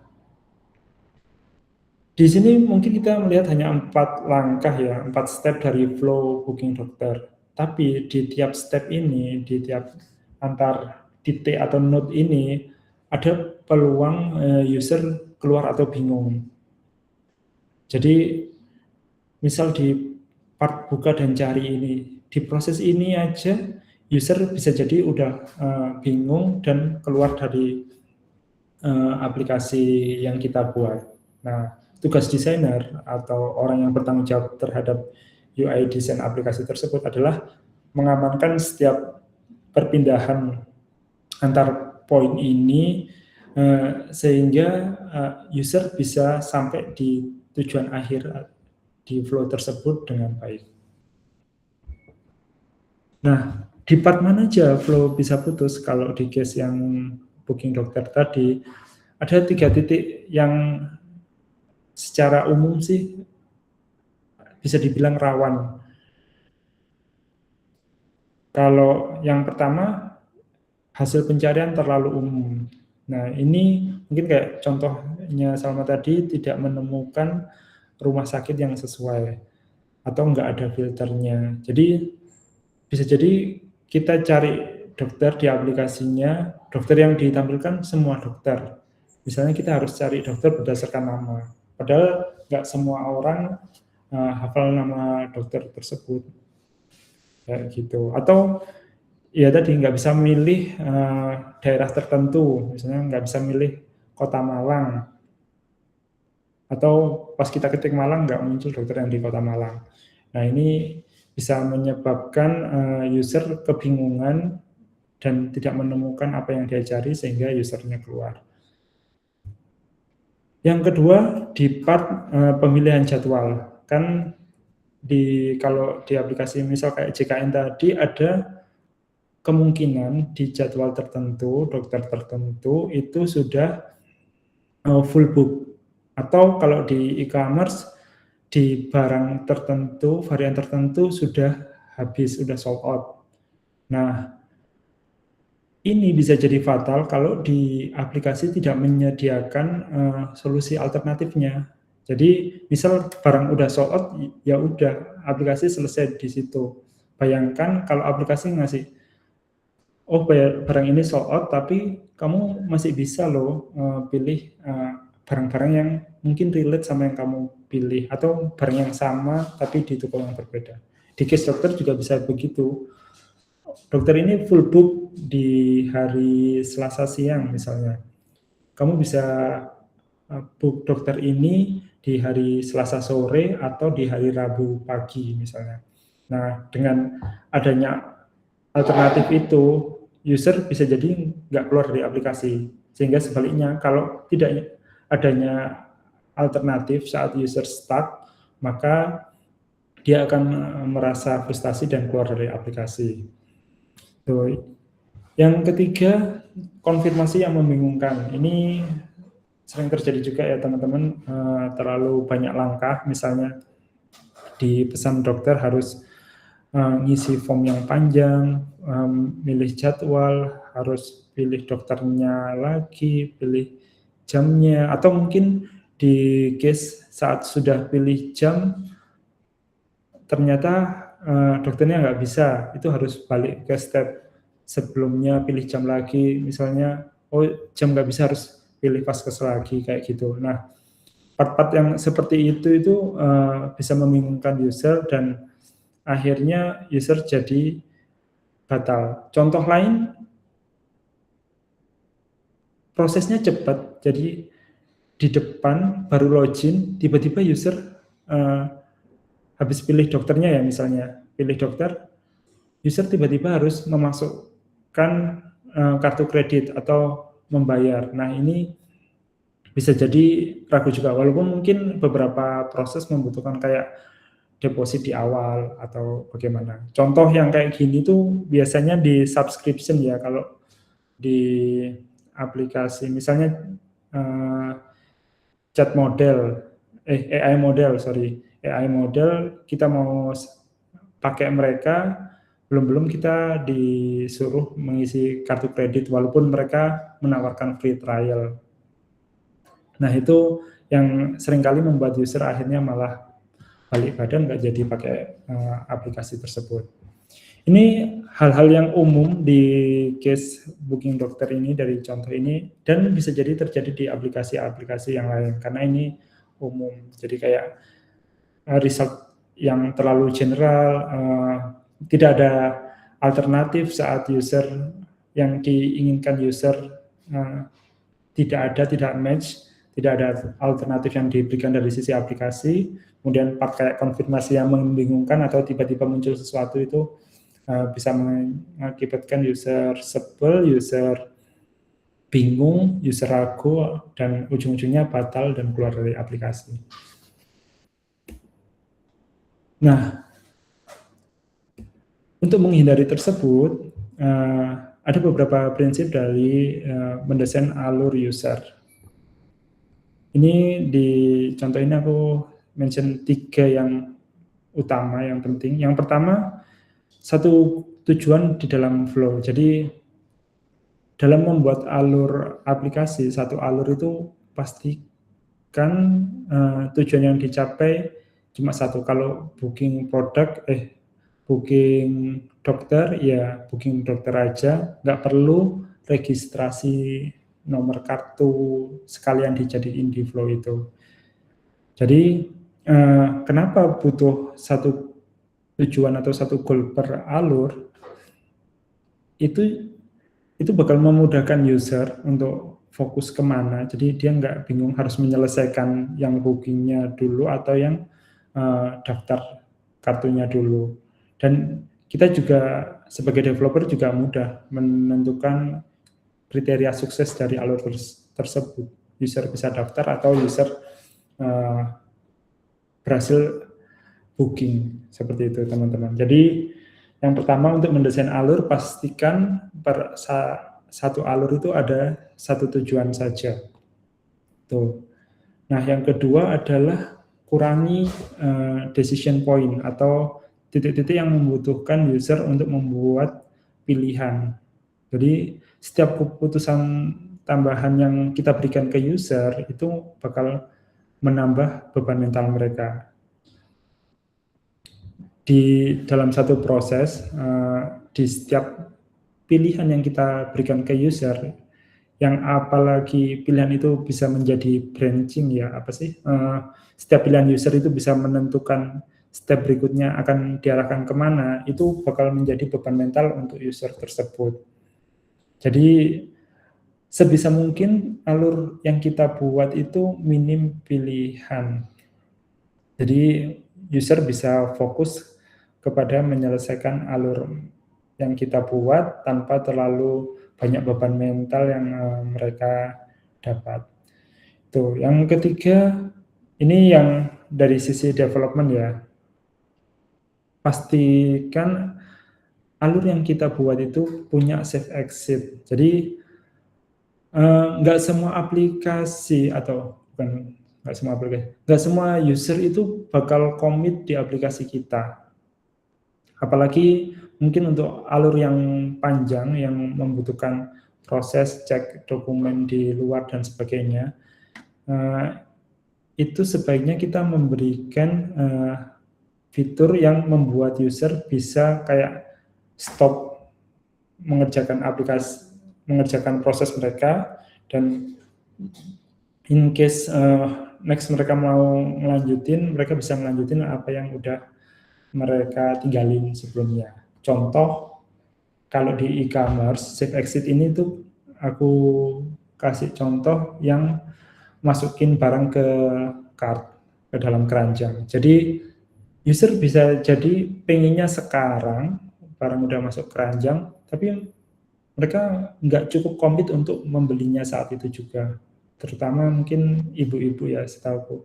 di sini mungkin kita melihat hanya 4 langkah ya, 4 step dari flow booking dokter. Tapi di tiap step ini, di tiap antar titik atau node ini, ada peluang user keluar atau bingung. Jadi misal di part buka dan cari ini, di proses ini aja user bisa jadi udah bingung dan keluar dari aplikasi yang kita buat. Nah, tugas desainer atau orang yang bertanggung jawab terhadap UI desain aplikasi tersebut adalah mengamankan setiap perpindahan antar poin ini sehingga user bisa sampai di tujuan akhir di flow tersebut dengan baik. Nah, di part mana aja flow bisa putus? Kalau di case yang booking dokter tadi, ada 3 titik yang secara umum sih bisa dibilang rawan. Kalau yang pertama, hasil pencarian terlalu umum. Nah, ini mungkin kayak contohnya Salma tadi, tidak menemukan rumah sakit yang sesuai atau nggak ada filternya. Jadi bisa jadi kita cari dokter di aplikasinya, dokter yang ditampilkan semua dokter. Misalnya kita harus cari dokter berdasarkan nama, padahal nggak semua orang hafal nama dokter tersebut, kayak gitu. Atau ya tadi nggak bisa milih daerah tertentu, misalnya nggak bisa milih kota Malang, atau pas kita ketik Malang nggak muncul dokter yang di kota Malang. Nah, ini bisa menyebabkan user kebingungan dan tidak menemukan apa yang dia cari sehingga usernya keluar. Yang kedua, di part pemilihan jadwal. Kan kalau di aplikasi misal kayak JKN tadi ada kemungkinan di jadwal tertentu, dokter tertentu itu sudah full book. Atau kalau di e-commerce, di barang tertentu, varian tertentu sudah habis, sudah sold out. Nah, ini bisa jadi fatal kalau di aplikasi tidak menyediakan solusi alternatifnya. Jadi, misal barang udah sold out, ya udah, aplikasi selesai di situ. Bayangkan kalau aplikasi ngasih, oh barang ini sold out, tapi kamu masih bisa loh pilih barang-barang yang mungkin relate sama yang kamu pilih, atau barang yang sama tapi di toko yang berbeda. Di case dokter juga bisa begitu. Dokter ini full book di hari Selasa siang misalnya. Kamu bisa book dokter ini di hari Selasa sore atau di hari Rabu pagi misalnya. Nah, dengan adanya alternatif itu, user bisa jadi nggak keluar dari aplikasi. Sehingga sebaliknya, kalau tidak adanya alternatif saat user stuck, maka dia akan merasa frustasi dan keluar dari aplikasi. Yang ketiga, konfirmasi yang membingungkan. Ini sering terjadi juga ya teman-teman, terlalu banyak langkah, misalnya di pesan dokter harus ngisi form yang panjang, milih jadwal, harus pilih dokternya lagi, pilih jamnya, atau mungkin di case saat sudah pilih jam, ternyata dokternya nggak bisa, itu harus balik ke step sebelumnya, pilih jam lagi, misalnya, oh jam nggak bisa, harus pilih vaskes lagi, kayak gitu. Nah, part-part yang seperti itu bisa membingungkan user dan akhirnya user jadi batal. Contoh lain, prosesnya cepat, jadi di depan baru login, tiba-tiba user habis pilih dokternya ya, misalnya pilih dokter, user tiba-tiba harus memasukkan kartu kredit atau membayar. Nah, ini bisa jadi ragu juga, walaupun mungkin beberapa proses membutuhkan kayak deposit di awal atau bagaimana. Contoh yang kayak gini tuh biasanya di subscription ya, kalau di aplikasi misalnya AI model kita mau pakai mereka, belum kita disuruh mengisi kartu kredit walaupun mereka menawarkan free trial. Nah, itu yang seringkali membuat user akhirnya malah balik badan, nggak jadi pakai aplikasi tersebut. Ini hal-hal yang umum di case booking dokter ini dari contoh ini, dan bisa jadi terjadi di aplikasi-aplikasi yang lain karena ini umum. Jadi kayak result yang terlalu general, tidak ada alternatif saat user yang diinginkan user tidak match, tidak ada alternatif yang diberikan dari sisi aplikasi, kemudian pakai konfirmasi yang membingungkan atau tiba-tiba muncul sesuatu itu bisa mengakibatkan user sebel, user bingung, user ragu, dan ujung-ujungnya batal dan keluar dari aplikasi. Nah, untuk menghindari tersebut, ada beberapa prinsip dari mendesain alur user. Ini di contoh ini aku mention 3 yang utama, yang penting. Yang pertama, satu tujuan di dalam flow. Jadi dalam membuat alur aplikasi, satu alur itu pastikan tujuan yang dicapai cuma satu. Kalau booking produk, booking dokter, ya booking dokter aja, nggak perlu registrasi nomor kartu sekalian dijadiin di flow itu. Jadi kenapa butuh satu tujuan atau satu goal per alur? Itu bakal memudahkan user untuk fokus kemana. Jadi dia nggak bingung harus menyelesaikan yang bookingnya dulu atau yang daftar kartunya dulu. Dan kita juga sebagai developer juga mudah menentukan kriteria sukses dari alur tersebut. User bisa daftar atau user berhasil booking, seperti itu teman-teman. Jadi yang pertama untuk mendesain alur, pastikan per satu alur itu ada satu tujuan saja. Tuh. Nah yang kedua adalah kurangi decision point atau titik-titik yang membutuhkan user untuk membuat pilihan. Jadi setiap keputusan tambahan yang kita berikan ke user itu bakal menambah beban mental mereka. Di dalam satu proses, di setiap pilihan yang kita berikan ke user, yang apalagi pilihan itu bisa menjadi branching ya, setiap pilihan user itu bisa menentukan step berikutnya akan diarahkan kemana, itu bakal menjadi beban mental untuk user tersebut. Jadi sebisa mungkin alur yang kita buat itu minim pilihan. Jadi user bisa fokus kepada menyelesaikan alur yang kita buat tanpa terlalu banyak beban mental yang mereka dapat. Tuh, yang ketiga, ini yang dari sisi development ya. Pastikan alur yang kita buat itu punya save exit. Jadi nggak semua aplikasi atau bukan nggak semua aplikasi, nggak semua user itu bakal commit di aplikasi kita. Apalagi mungkin untuk alur yang panjang yang membutuhkan proses cek dokumen di luar dan sebagainya, itu sebaiknya kita memberikan fitur yang membuat user bisa kayak stop mengerjakan proses mereka, dan in case next mereka mau melanjutin, mereka bisa melanjutin apa yang udah mereka tinggalin sebelumnya. Contoh, kalau di e-commerce, save exit ini tuh aku kasih contoh yang masukin barang ke cart, ke dalam keranjang. Jadi user bisa jadi pengennya sekarang, barang udah masuk keranjang, tapi mereka nggak cukup komit untuk membelinya saat itu juga. Terutama mungkin ibu-ibu ya, setahu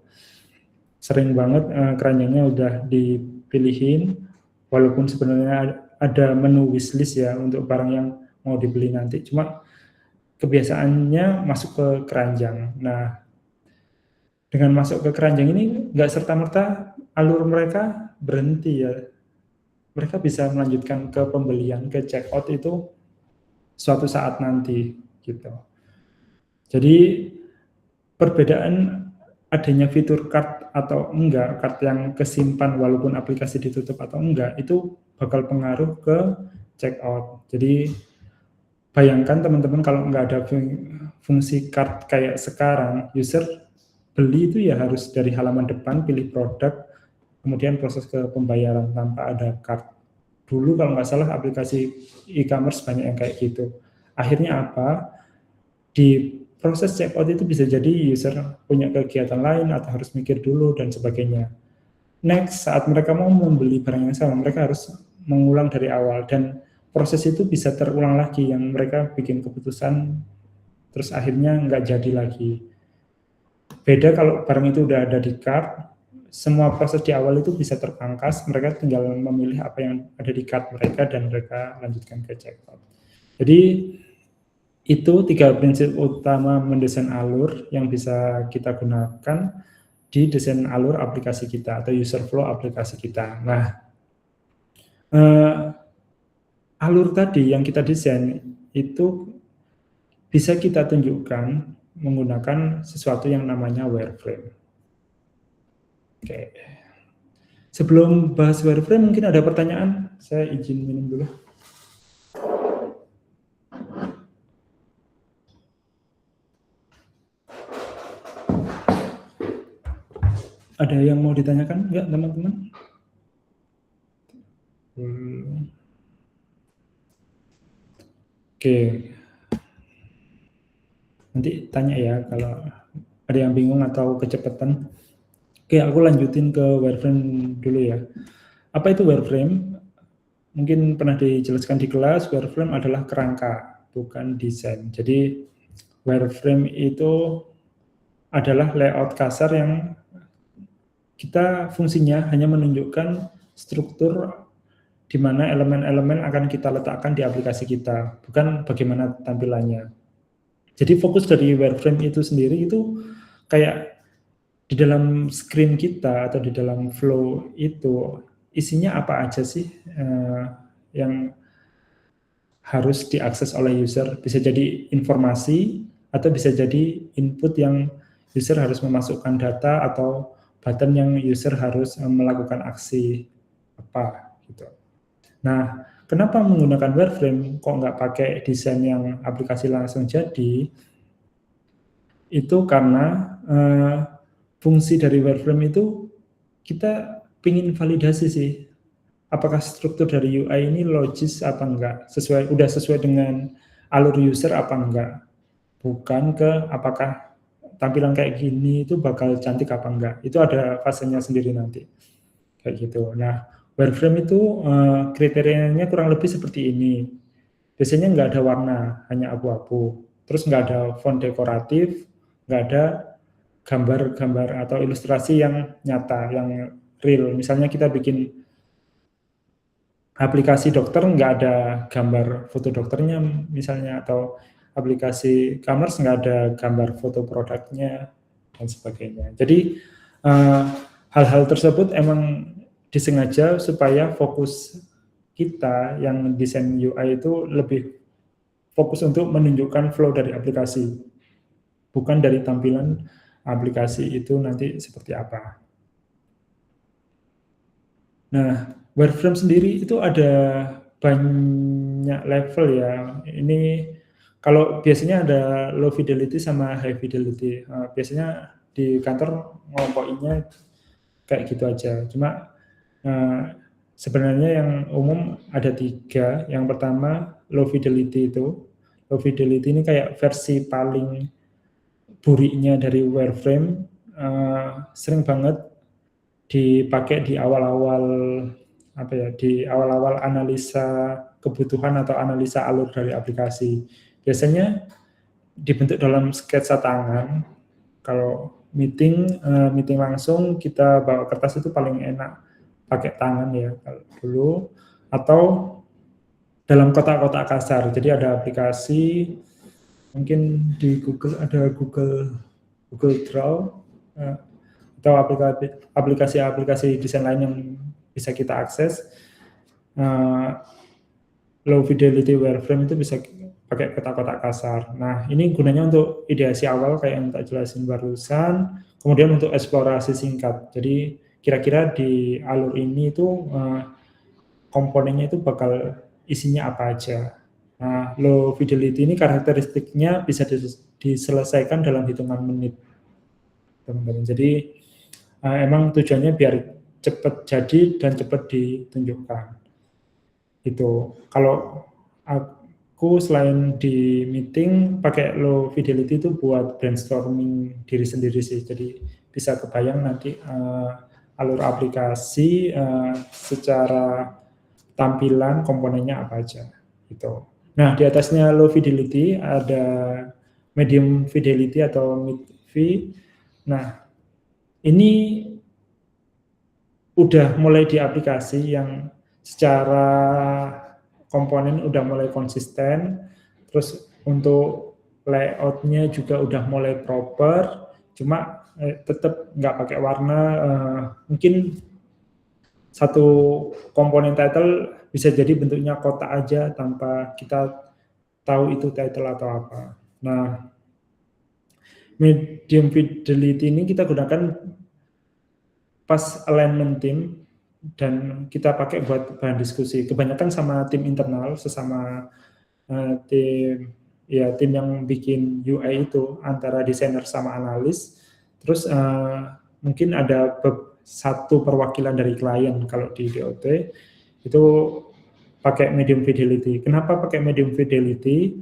sering banget keranjangnya udah dipilihin, walaupun sebenarnya ada menu wishlist ya untuk barang yang mau dibeli nanti, cuma kebiasaannya masuk ke keranjang. Nah, dengan masuk ke keranjang ini nggak serta-merta alur mereka berhenti ya. Mereka bisa melanjutkan ke pembelian, ke check out itu suatu saat nanti gitu. Jadi perbedaan adanya fitur card atau enggak, card yang kesimpan walaupun aplikasi ditutup atau enggak, itu bakal pengaruh ke checkout. Jadi bayangkan teman-teman kalau nggak ada fungsi card kayak sekarang, user beli itu ya harus dari halaman depan, pilih produk, kemudian proses ke pembayaran tanpa ada card. Dulu kalau nggak salah aplikasi e-commerce banyak yang kayak gitu. Akhirnya apa? Di proses checkout itu bisa jadi user punya kegiatan lain atau harus mikir dulu dan sebagainya. Next, saat mereka mau membeli barang yang sama, mereka harus mengulang dari awal dan proses itu bisa terulang lagi yang mereka bikin keputusan terus akhirnya nggak jadi lagi. Beda kalau barang itu udah ada di cart, semua proses di awal itu bisa terpangkas, mereka tinggal memilih apa yang ada di cart mereka dan mereka lanjutkan ke checkout. Jadi itu 3 prinsip utama mendesain alur yang bisa kita gunakan di desain alur aplikasi kita atau user flow aplikasi kita. Nah, alur tadi yang kita desain itu bisa kita tunjukkan menggunakan sesuatu yang namanya wireframe. Oke. Sebelum bahas wireframe, mungkin ada pertanyaan? Saya izin minum dulu. Ada yang mau ditanyakan? Enggak, teman-teman? Oke. Nanti tanya ya kalau ada yang bingung atau kecepatan. Oke, aku lanjutin ke wireframe dulu ya. Apa itu wireframe? Mungkin pernah dijelaskan di kelas, wireframe adalah kerangka, bukan desain. Jadi wireframe itu adalah layout kasar yang kita fungsinya hanya menunjukkan struktur di mana elemen-elemen akan kita letakkan di aplikasi kita, bukan bagaimana tampilannya. Jadi fokus dari wireframe itu sendiri itu kayak di dalam screen kita atau di dalam flow itu isinya apa aja sih yang harus diakses oleh user. Bisa jadi informasi atau bisa jadi input yang user harus memasukkan data atau button yang user harus melakukan aksi apa gitu. Nah, kenapa menggunakan wireframe kok nggak pakai desain yang aplikasi langsung jadi? Itu karena fungsi dari wireframe itu kita pingin validasi sih. Apakah struktur dari UI ini logis apa enggak? Udah sesuai dengan alur user apa enggak? Bukan ke apakah tampilan kayak gini itu bakal cantik apa enggak. Itu ada fasenya sendiri nanti. Kayak gitu. Nah, wireframe itu kriterianya kurang lebih seperti ini. Biasanya nggak ada warna, hanya abu-abu. Terus nggak ada font dekoratif, nggak ada gambar-gambar atau ilustrasi yang nyata, yang real. Misalnya kita bikin aplikasi dokter, nggak ada gambar foto dokternya misalnya, atau aplikasi e-commerce nggak ada gambar foto produknya, dan sebagainya. Jadi hal-hal tersebut emang disengaja supaya fokus kita yang desain UI itu lebih fokus untuk menunjukkan flow dari aplikasi, bukan dari tampilan aplikasi itu nanti seperti apa. Nah, wireframe sendiri itu ada banyak level ya. Ini kalau biasanya ada low fidelity sama high fidelity. Biasanya di kantor ngelompokinnya kayak gitu aja. Cuma sebenarnya yang umum ada 3. Yang pertama low fidelity itu. Low fidelity ini kayak versi paling buriknya dari wireframe. Sering banget dipakai di awal-awal di awal-awal analisa kebutuhan atau analisa alur dari aplikasi. Biasanya dibentuk dalam sketsa tangan. Kalau meeting langsung kita bawa kertas itu paling enak pakai tangan ya dulu, atau dalam kotak-kotak kasar. Jadi ada aplikasi, mungkin di Google ada Google Draw, atau aplikasi desain lain yang bisa kita akses. Low fidelity wireframe itu bisa pakai kotak-kotak kasar. Nah, ini gunanya untuk ideasi awal kayak yang tak jelasin barusan. Kemudian untuk eksplorasi singkat. Jadi kira-kira di alur ini itu komponennya itu bakal isinya apa aja. Nah, low fidelity ini karakteristiknya bisa diselesaikan dalam hitungan menit, teman-teman. Jadi emang tujuannya biar cepat jadi dan cepat ditunjukkan. Itu kalau aku selain di meeting pakai low fidelity itu buat brainstorming diri sendiri sih. Jadi bisa kebayang nanti alur aplikasi secara tampilan komponennya apa aja gitu. Nah, di atasnya low fidelity ada medium fidelity atau mid-V. Nah, ini udah mulai di aplikasi yang secara komponen udah mulai konsisten, terus untuk layoutnya juga udah mulai proper, cuma tetap nggak pakai warna, mungkin satu komponen title bisa jadi bentuknya kotak aja tanpa kita tahu itu title atau apa. Nah, medium fidelity ini kita gunakan pas alignment team dan kita pakai buat bahan diskusi. Kebanyakan sama tim internal, sesama tim yang bikin UI itu antara desainer sama analis. Terus mungkin ada satu perwakilan dari klien kalau di DOT itu pakai medium fidelity. Kenapa pakai medium fidelity?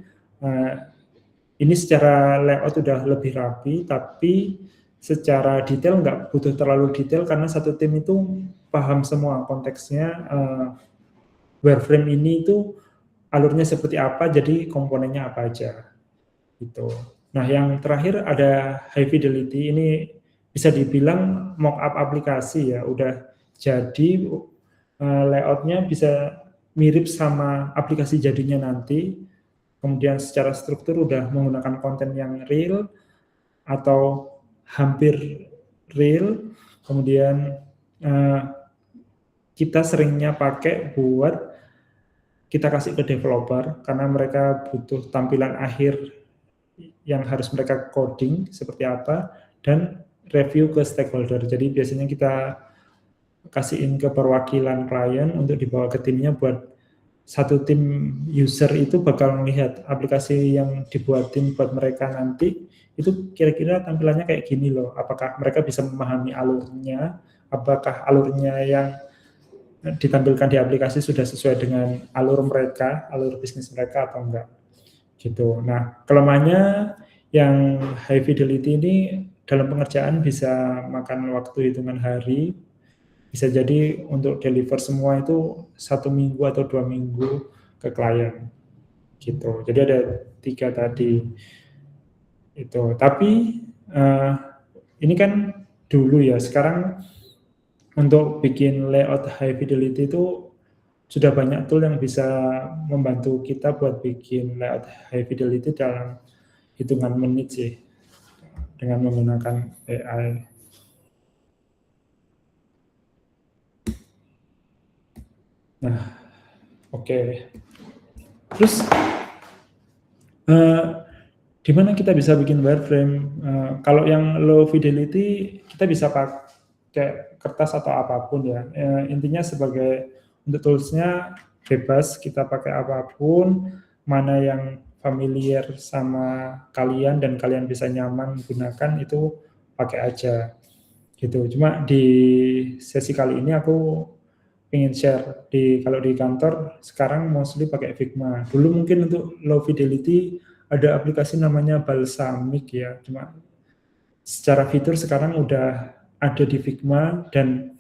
Ini secara layout udah lebih rapi, tapi secara detail nggak butuh terlalu detail karena satu tim itu paham semua konteksnya, wireframe ini itu alurnya seperti apa, jadi komponennya apa aja gitu. Nah, yang terakhir ada high fidelity. Ini bisa dibilang mock-up aplikasi ya, udah jadi layoutnya bisa mirip sama aplikasi jadinya nanti. Kemudian secara struktur udah menggunakan konten yang real atau hampir real. Kemudian kita seringnya pakai buat kita kasih ke developer karena mereka butuh tampilan akhir yang harus mereka coding seperti apa dan review ke stakeholder. Jadi biasanya kita kasihin ke perwakilan klien untuk dibawa ke timnya buat satu tim user itu bakal melihat aplikasi yang dibuatin buat mereka nanti itu kira-kira tampilannya kayak gini loh. Apakah mereka bisa memahami alurnya? Apakah alurnya yang ditampilkan di aplikasi sudah sesuai dengan alur mereka, alur bisnis mereka atau enggak? Gitu. Nah, kelemahannya yang high fidelity ini dalam pengerjaan bisa makan waktu hitungan hari. Bisa jadi untuk deliver semua itu 1 minggu atau 2 minggu ke klien. Gitu. Jadi ada 3 tadi. Itu. Tapi ini kan dulu ya, sekarang untuk bikin layout high fidelity itu sudah banyak tool yang bisa membantu kita buat bikin layout high fidelity dalam hitungan menit sih dengan menggunakan AI. Nah, oke. Terus di mana kita bisa bikin wireframe? Kalau yang low fidelity kita bisa pakai kertas atau apapun ya. Intinya sebagai untuk toolsnya bebas, kita pakai apapun, mana yang familiar sama kalian dan kalian bisa nyaman gunakan itu pakai aja. Gitu. Cuma di sesi kali ini aku ingin share kalau di kantor sekarang mostly pakai Figma. Dulu mungkin untuk low fidelity ada aplikasi namanya Balsamiq ya, cuma secara fitur sekarang udah ada di Figma dan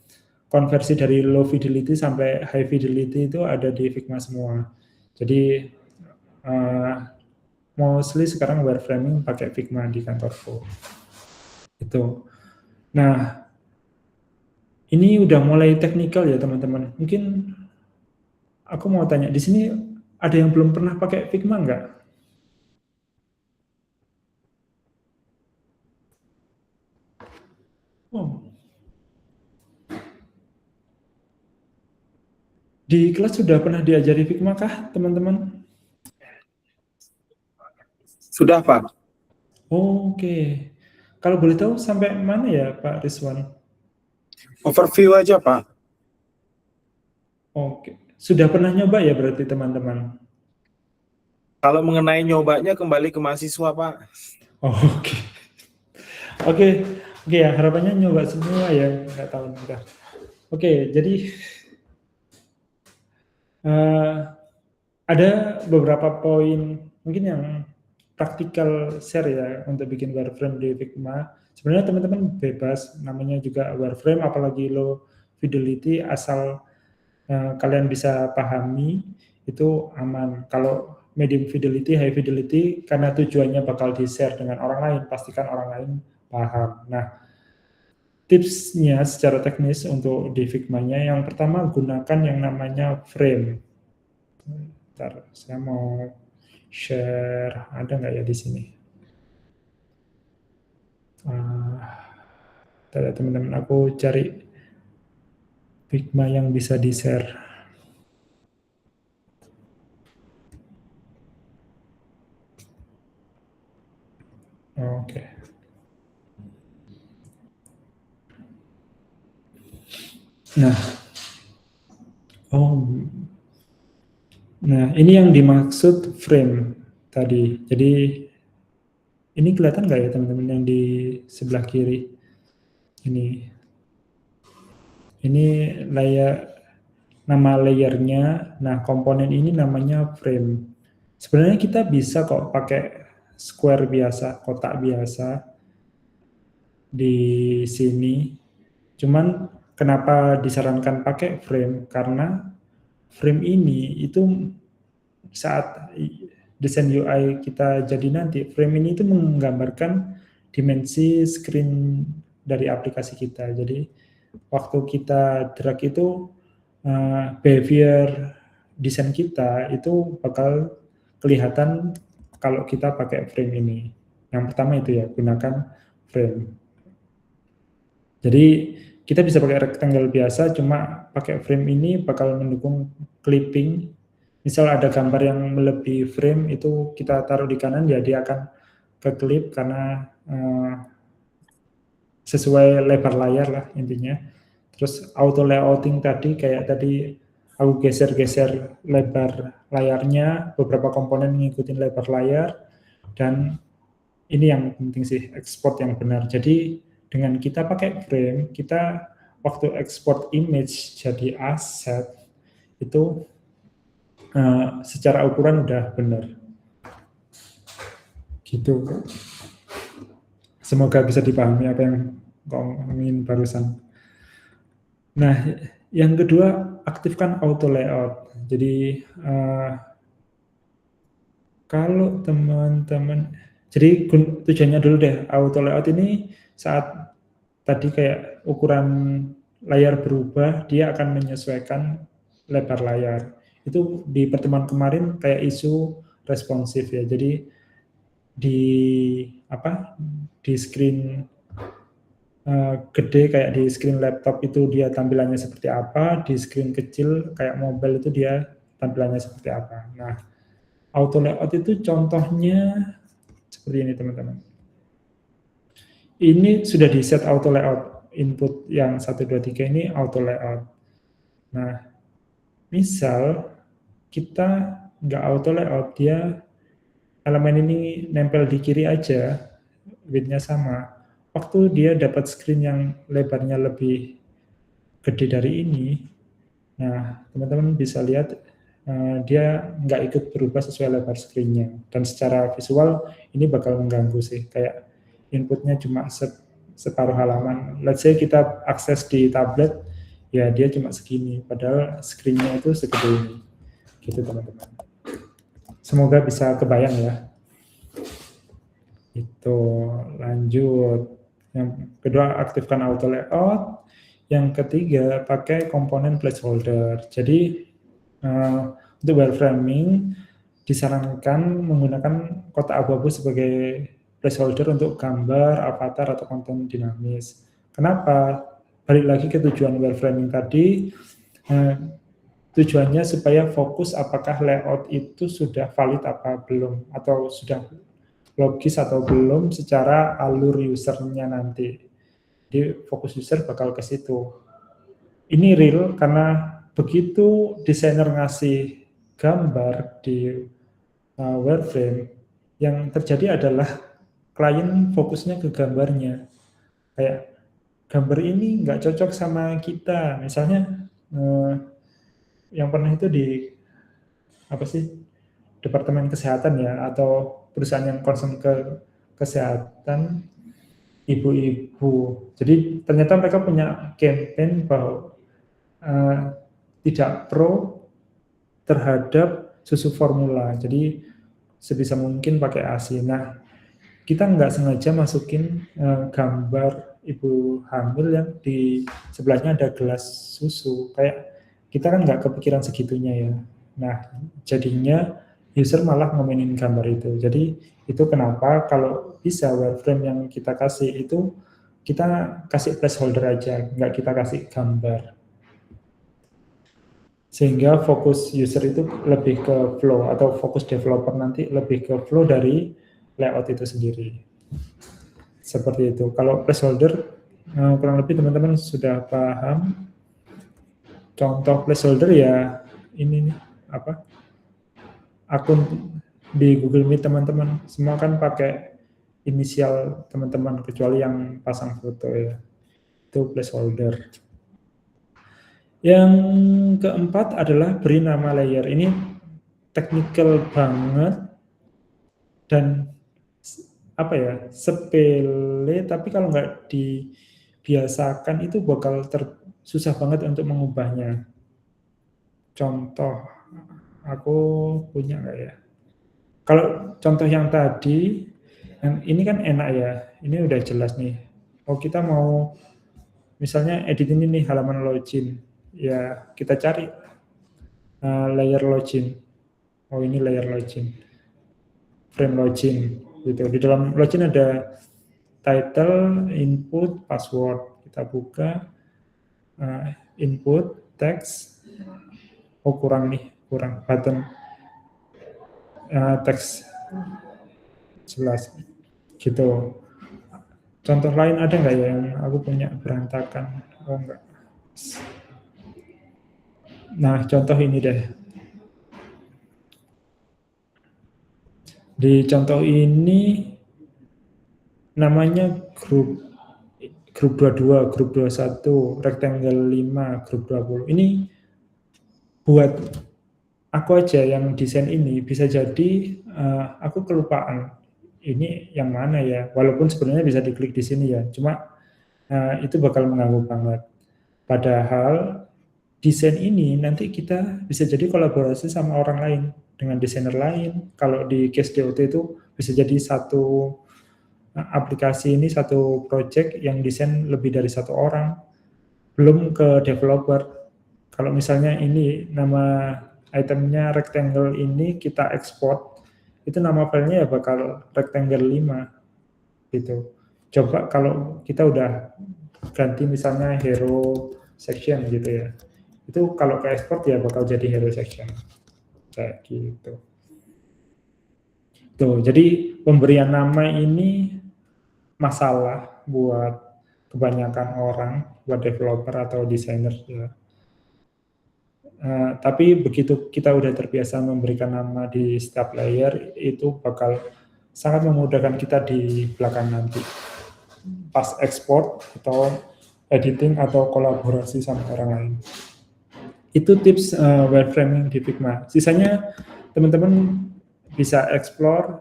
konversi dari low fidelity sampai high fidelity itu ada di Figma semua. Jadi mostly sekarang wireframing pakai Figma di kantorku. Itu. Nah, ini udah mulai teknikal ya teman-teman. Mungkin aku mau tanya, di sini ada yang belum pernah pakai Figma nggak? Oh. Di kelas sudah pernah diajari Figma kah, teman-teman? Sudah, Pak. Oke. Kalau boleh tahu sampai mana ya Pak Rizwan? Overview aja Pak. Oke, sudah pernah nyoba ya berarti teman-teman? Kalau mengenai nyobanya kembali ke mahasiswa Pak. Oke. Oke, ya harapannya nyoba semua ya, nggak tahu ntar. Oke, jadi ada beberapa poin mungkin yang praktikal share ya untuk bikin wireframe di Figma. Sebenarnya teman-teman bebas, namanya juga wireframe, apalagi low fidelity, asal kalian bisa pahami itu aman. Kalau medium fidelity, high fidelity, karena tujuannya bakal di-share dengan orang lain, pastikan orang lain paham. Nah, tipsnya secara teknis untuk di Figma-nya, yang pertama gunakan yang namanya frame. Bentar, saya mau share, ada nggak ya di sini? Teman-teman, aku cari Figma yang bisa di-share. Oke. Nah, ini yang dimaksud frame tadi. Jadi ini kelihatan nggak ya teman-teman yang di sebelah kiri? Ini nama layernya. Nah, komponen ini namanya frame. Sebenarnya kita bisa kok pakai square biasa, kotak biasa di sini. Cuman kenapa disarankan pakai frame? Karena frame ini itu saat desain UI kita jadi nanti, frame ini itu menggambarkan dimensi screen dari aplikasi kita. Jadi waktu kita drag itu behavior desain kita itu bakal kelihatan kalau kita pakai frame ini. Yang pertama itu ya, gunakan frame. Jadi kita bisa pakai rectangle biasa, cuma pakai frame ini bakal mendukung clipping. Misal ada gambar yang melebihi frame, itu kita taruh di kanan, ya dia akan ke clip karena sesuai lebar layar lah intinya. Terus auto layouting tadi, kayak tadi aku geser-geser lebar layarnya, beberapa komponen ngikutin lebar layar, dan ini yang penting sih, export yang benar. Jadi dengan kita pakai frame, kita waktu export image jadi aset, itu secara ukuran udah benar. Gitu. Semoga bisa dipahami apa yang ngomongin barusan. Nah, yang kedua, aktifkan auto layout. Jadi kalau teman-teman, jadi tujuannya dulu deh, auto layout ini saat tadi kayak ukuran layar berubah, dia akan menyesuaikan lebar layar. Itu di pertemuan kemarin kayak isu responsif ya. Jadi di screen gede kayak di screen laptop itu dia tampilannya seperti apa, di screen kecil kayak mobile itu dia tampilannya seperti apa. Nah, auto layout itu contohnya seperti ini teman-teman. Ini sudah di set auto layout, input yang 1, 2, 3 ini auto layout. Nah, misal kita nggak auto layout, dia elemen ini nempel di kiri aja, width-nya sama. Waktu dia dapat screen yang lebarnya lebih gede dari ini, nah teman-teman bisa lihat dia nggak ikut berubah sesuai lebar screen-nya. Dan secara visual ini bakal mengganggu sih, kayak inputnya cuma separuh halaman. Let's say kita akses di tablet, ya dia cuma segini, padahal screen-nya itu segede ini. Gitu teman-teman. Semoga bisa kebayang ya. Itu lanjut. Yang kedua, aktifkan auto layout. Yang ketiga, pakai komponen placeholder. Jadi untuk wireframing disarankan menggunakan kotak abu-abu sebagai placeholder untuk gambar, avatar, atau konten dinamis. Kenapa? Balik lagi ke tujuan wireframing tadi. Tujuannya supaya fokus apakah layout itu sudah valid apa belum, atau sudah logis atau belum secara alur usernya nanti. Jadi fokus user bakal ke situ. Ini real karena begitu desainer ngasih gambar di wireframe, yang terjadi adalah klien fokusnya ke gambarnya. Kayak gambar ini nggak cocok sama kita. Misalnya yang pernah itu di Departemen Kesehatan ya, atau perusahaan yang concern ke kesehatan ibu-ibu. Jadi ternyata mereka punya campaign bahwa tidak pro terhadap susu formula. Jadi sebisa mungkin pakai ASI. Nah, kita nggak sengaja masukin gambar ibu hamil yang di sebelahnya ada gelas susu. Kayak kita kan nggak kepikiran segitunya ya. Nah, jadinya user malah ngomenin gambar itu. Jadi itu kenapa kalau bisa wireframe yang kita kasih itu kita kasih placeholder aja, nggak kita kasih gambar. Sehingga fokus user itu lebih ke flow, atau fokus developer nanti lebih ke flow dari layout itu sendiri. Seperti itu. Kalau placeholder kurang lebih teman-teman sudah paham. Contoh placeholder ya ini nih, akun di Google Meet teman-teman semua kan pakai inisial teman-teman kecuali yang pasang foto ya. Itu placeholder. Yang keempat adalah beri nama layer. Ini technical banget dan sepele, tapi kalau nggak dibiasakan itu bakal susah banget untuk mengubahnya. Contoh, aku punya nggak ya? Kalau contoh yang tadi, yang ini kan enak ya, ini udah jelas nih. Oh, kita mau misalnya edit ini nih halaman login, ya kita cari layer login. Oh, ini layer login, frame login. Gitu. Di dalam login ada title, input, password. Kita buka input, text. Oh, kurang button, text jelas. Gitu. Contoh lain ada nggak ya yang aku punya berantakan? Oh, enggak. Nah, contoh ini deh. Di contoh ini namanya grup 22, grup 21, rectangle 5, grup 20. Ini buat aku aja yang desain ini, bisa jadi aku kelupaan ini yang mana ya, walaupun sebenarnya bisa diklik di sini ya, cuma itu bakal mengganggu banget. Padahal desain ini nanti kita bisa jadi kolaborasi sama orang lain, dengan desainer lain. Kalau di case DOT itu bisa jadi satu aplikasi ini, satu project yang desain lebih dari satu orang, belum ke developer. Kalau misalnya ini nama itemnya rectangle ini kita ekspor, itu nama filenya ya bakal rectangle 5 gitu. Coba kalau kita udah ganti misalnya hero section gitu ya, itu kalau ke export ya bakal jadi hero section kayak gitu. Tuh, jadi pemberian nama ini masalah buat kebanyakan orang, buat developer atau desainer ya. Tapi begitu kita udah terbiasa memberikan nama di setiap layer, itu bakal sangat memudahkan kita di belakang nanti pas ekspor atau editing atau kolaborasi sama orang lain. Itu tips wireframing di Figma. Sisanya teman-teman bisa explore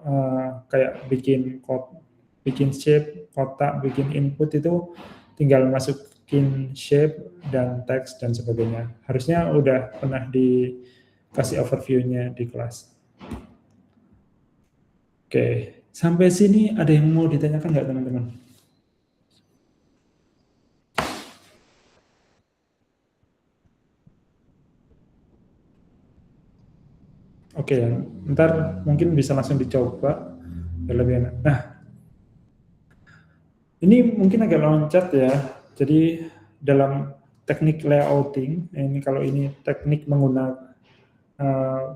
kayak bikin shape, kotak, bikin input itu tinggal masukin shape dan teks dan sebagainya. Harusnya udah pernah dikasih overview-nya di kelas. Oke, sampai sini ada yang mau ditanyakan nggak teman-teman? Oke, ntar mungkin bisa langsung dicoba, ya lebih enak. Nah, ini mungkin agak loncat ya. Jadi dalam teknik layouting, ini kalau ini teknik menggunakan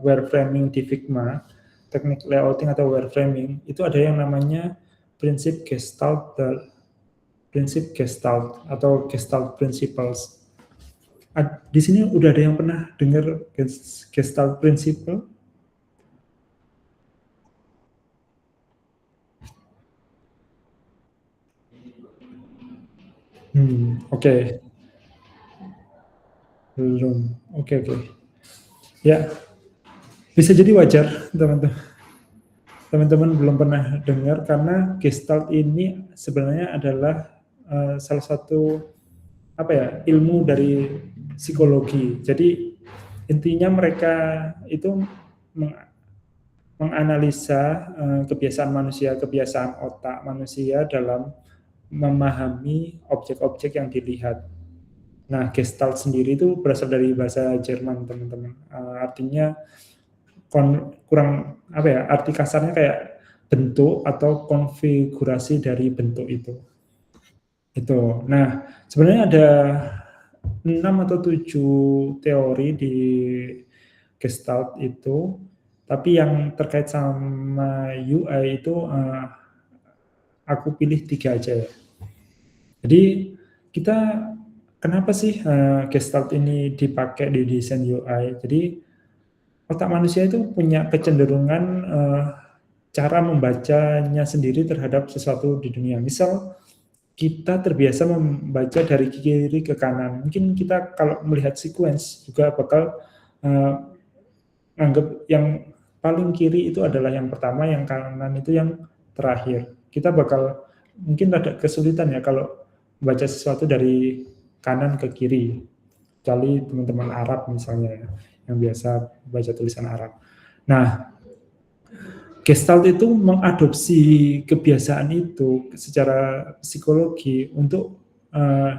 wireframing di Figma, teknik layouting atau wireframing, itu ada yang namanya prinsip Gestalt atau Gestalt Principles. Di sini udah ada yang pernah dengar Gestalt Principle? Oke. Belum. Oke. Ya, bisa jadi wajar teman-teman belum pernah dengar, karena Gestalt ini sebenarnya adalah salah satu ilmu dari psikologi. Jadi intinya mereka itu menganalisa kebiasaan manusia, kebiasaan otak manusia dalam memahami objek-objek yang dilihat. Nah, Gestalt sendiri itu berasal dari bahasa Jerman, teman-teman. Artinya arti kasarnya kayak bentuk atau konfigurasi dari bentuk itu. Nah, sebenarnya ada 6 atau 7 teori di Gestalt itu, tapi yang terkait sama UI itu aku pilih 3 aja ya. Jadi kita kenapa sih Gestalt ini dipakai di desain UI? Jadi otak manusia itu punya kecenderungan cara membacanya sendiri terhadap sesuatu di dunia. Misal kita terbiasa membaca dari kiri ke kanan. Mungkin kita kalau melihat sequence juga bakal anggap yang paling kiri itu adalah yang pertama, yang kanan itu yang terakhir. Kita bakal mungkin ada kesulitan ya kalau baca sesuatu dari kanan ke kiri. Kecuali teman-teman Arab misalnya yang biasa baca tulisan Arab. Nah, Gestalt itu mengadopsi kebiasaan itu secara psikologi untuk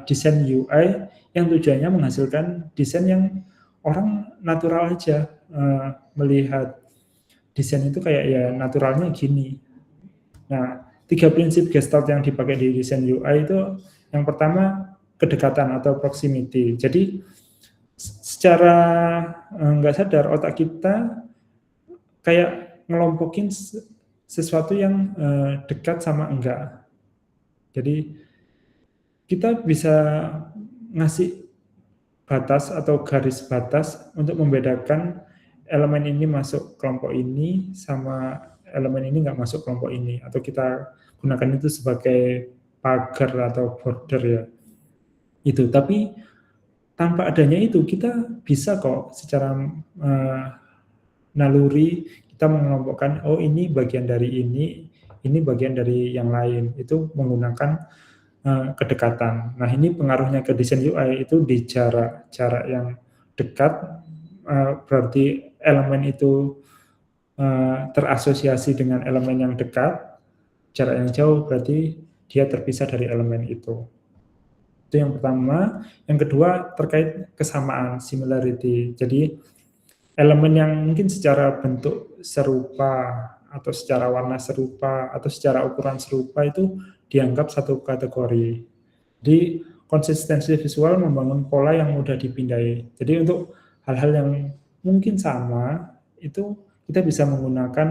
desain UI yang tujuannya menghasilkan desain yang orang natural aja melihat desain itu kayak ya naturalnya gini. Nah, 3 prinsip Gestalt yang dipakai di desain UI itu yang pertama kedekatan atau proximity. Jadi secara nggak sadar otak kita kayak ngelompokin sesuatu yang dekat sama enggak. Jadi kita bisa ngasih batas atau garis batas untuk membedakan elemen ini masuk kelompok ini sama elemen ini nggak masuk kelompok ini, atau kita gunakan itu sebagai pagar atau border ya. Itu, tapi tanpa adanya itu kita bisa kok secara naluri kita mengelompokkan, oh ini bagian dari ini bagian dari yang lain, itu menggunakan kedekatan. Nah, ini pengaruhnya ke desain UI itu di jarak yang dekat, berarti elemen itu terasosiasi dengan elemen yang dekat. Jarak yang jauh berarti dia terpisah dari elemen itu. Itu yang pertama. Yang kedua terkait kesamaan, similarity. Jadi elemen yang mungkin secara bentuk serupa atau secara warna serupa atau secara ukuran serupa itu dianggap satu kategori. Jadi konsistensi visual membangun pola yang mudah dipindai. Jadi untuk hal-hal yang mungkin sama itu kita bisa menggunakan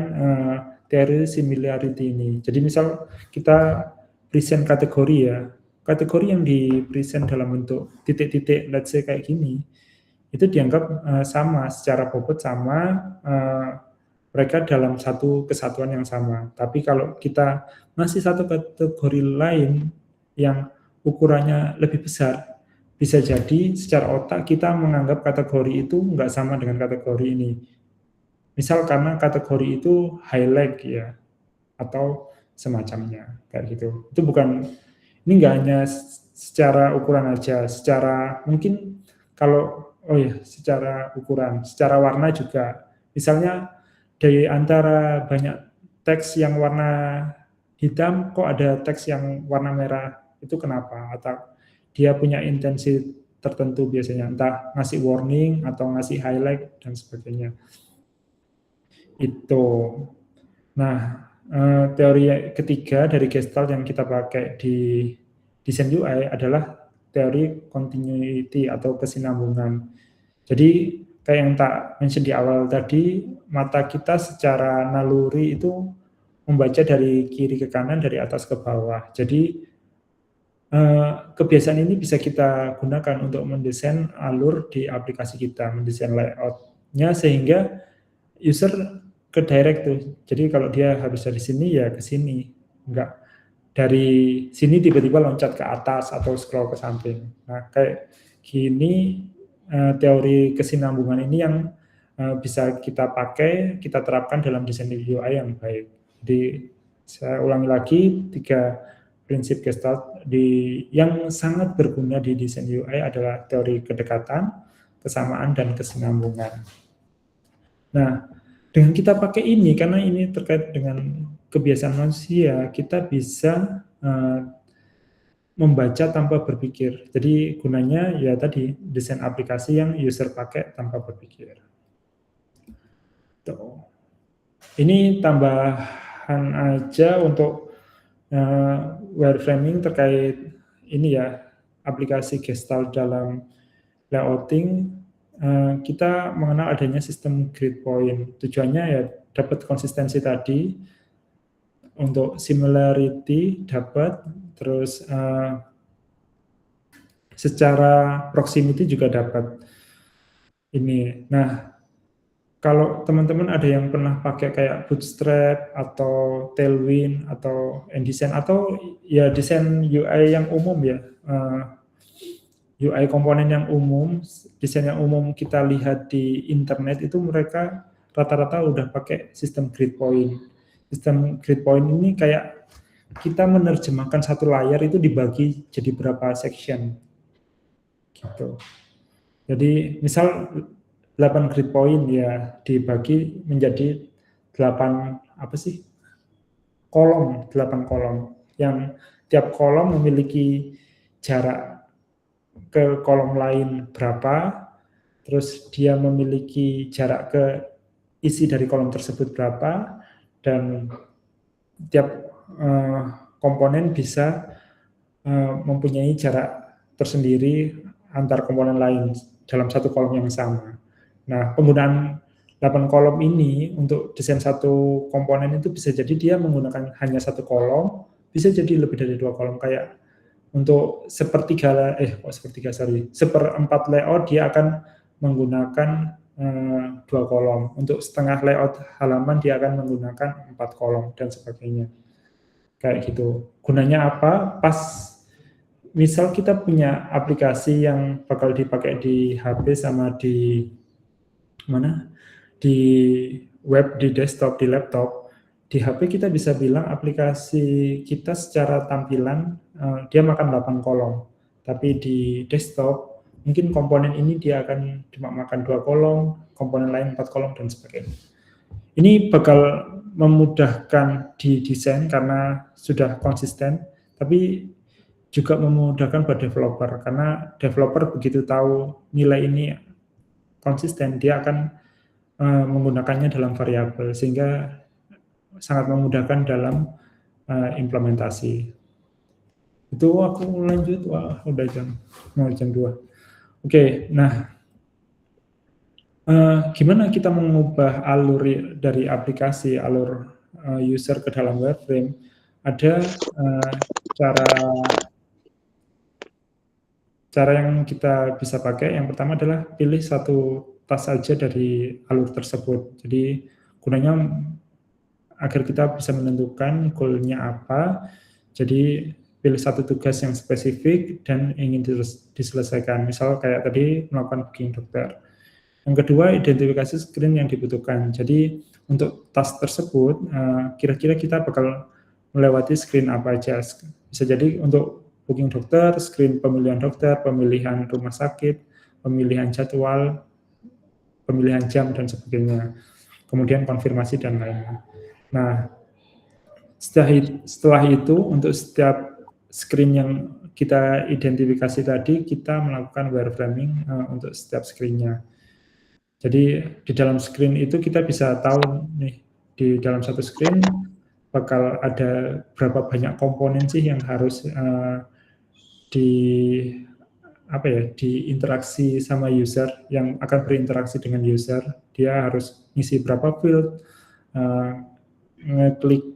teori similarity ini. Jadi misal kita present kategori ya, kategori yang di present dalam bentuk titik-titik, let's say kayak gini, itu dianggap sama, secara bobot sama, mereka dalam satu kesatuan yang sama. Tapi kalau kita masih satu kategori lain yang ukurannya lebih besar, bisa jadi secara otak kita menganggap kategori itu nggak sama dengan kategori ini. Misal karena kategori itu highlight ya, atau semacamnya, kayak gitu. Itu bukan, ini nggak hanya secara ukuran aja, secara mungkin kalau secara ukuran, secara warna juga. Misalnya dari antara banyak teks yang warna hitam, kok ada teks yang warna merah, itu kenapa? Atau dia punya intensi tertentu biasanya, entah ngasih warning atau ngasih highlight dan sebagainya. Itu. Nah, teori ketiga dari Gestalt yang kita pakai di desain UI adalah teori continuity atau kesinambungan. Jadi kayak yang tak mention di awal tadi, mata kita secara naluri itu membaca dari kiri ke kanan, dari atas ke bawah. Jadi kebiasaan ini bisa kita gunakan untuk mendesain alur di aplikasi kita, mendesain layout-nya sehingga user ke direct tuh. Jadi kalau dia harus dari sini ya ke sini, enggak dari sini tiba-tiba loncat ke atas atau scroll ke samping. Nah, kayak gini teori kesinambungan ini yang bisa kita pakai, kita terapkan dalam desain UI yang baik. Jadi saya ulangi lagi 3 prinsip Gestalt yang sangat berguna di desain UI adalah teori kedekatan, kesamaan, dan kesinambungan. Nah, dengan kita pakai ini, karena ini terkait dengan kebiasaan manusia, kita bisa membaca tanpa berpikir. Jadi gunanya ya tadi, desain aplikasi yang user pakai tanpa berpikir. Tuh. Ini tambahan aja untuk wireframing terkait ini ya, aplikasi Gestalt dalam layouting. Kita mengenal adanya sistem grid point. Tujuannya ya dapat konsistensi tadi, untuk similarity dapat, terus secara proximity juga dapat ini. Nah, kalau teman-teman ada yang pernah pakai kayak Bootstrap atau Tailwind atau InDesign atau ya desain UI yang umum ya, UI komponen yang umum, desain yang umum kita lihat di internet itu mereka rata-rata udah pakai sistem grid point. Sistem grid point ini kayak kita menerjemahkan satu layar itu dibagi jadi berapa section gitu. Jadi misal 8 grid point ya dibagi menjadi 8 kolom, 8 kolom yang tiap kolom memiliki jarak ke kolom lain berapa, terus dia memiliki jarak ke isi dari kolom tersebut berapa, dan tiap komponen bisa mempunyai jarak tersendiri antar komponen lain dalam satu kolom yang sama. Nah, penggunaan 8 kolom ini untuk desain satu komponen itu bisa jadi dia menggunakan hanya satu kolom, bisa jadi lebih dari 2 kolom. Kayak untuk seperempat layout dia akan menggunakan 2 kolom. Untuk setengah layout halaman dia akan menggunakan 4 kolom dan sebagainya. Kayak gitu. Gunanya apa? Pas misal kita punya aplikasi yang bakal dipakai di HP sama di web, di desktop, di laptop. Di HP kita bisa bilang aplikasi kita secara tampilan dia makan 8 kolom. Tapi di desktop mungkin komponen ini dia akan cuma makan 2 kolom, komponen lain 4 kolom dan sebagainya. Ini bakal memudahkan di desain karena sudah konsisten, tapi juga memudahkan buat developer karena developer begitu tahu nilai ini konsisten, dia akan menggunakannya dalam variabel sehingga sangat memudahkan dalam implementasi. Itu aku lanjut, udah mau jam 2. Oke, nah gimana kita mengubah alur dari aplikasi, alur user ke dalam wireframe? Ada cara yang kita bisa pakai. Yang pertama adalah pilih satu tas saja dari alur tersebut. Jadi gunanya agar kita bisa menentukan goal-nya apa. Jadi pilih satu tugas yang spesifik dan ingin diselesaikan. Misal kayak tadi melakukan booking dokter. Yang kedua, identifikasi screen yang dibutuhkan. Jadi untuk task tersebut, kira-kira kita bakal melewati screen apa aja. Bisa jadi untuk booking dokter, screen pemilihan dokter, pemilihan rumah sakit, pemilihan jadwal, pemilihan jam, dan sebagainya. Kemudian konfirmasi dan lainnya. Nah, setelah itu, untuk setiap screen yang kita identifikasi tadi, kita melakukan wireframing untuk setiap screen-nya. Jadi di dalam screen itu kita bisa tahu nih, di dalam satu screen bakal ada berapa banyak komponen sih yang harus apa ya, diinteraksi sama user, yang akan berinteraksi dengan user, dia harus ngisi berapa field, ngeklik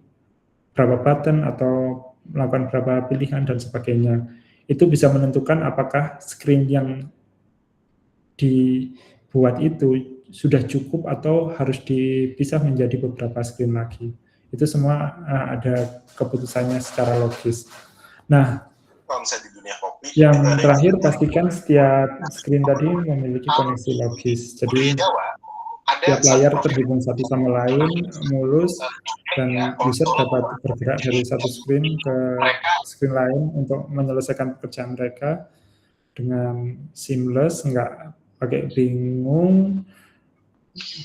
berapa button atau melakukan berapa pilihan dan sebagainya. Itu bisa menentukan apakah screen yang dibuat itu sudah cukup atau harus dipisah menjadi beberapa screen lagi. Itu semua ada keputusannya secara logis. Nah, yang terakhir pastikan setiap screen tadi memiliki koneksi logis. Jadi tiap layar terhubung satu sama lain, mulus, dan user dapat bergerak dari satu screen ke screen lain untuk menyelesaikan pekerjaan mereka dengan seamless, nggak pakai bingung,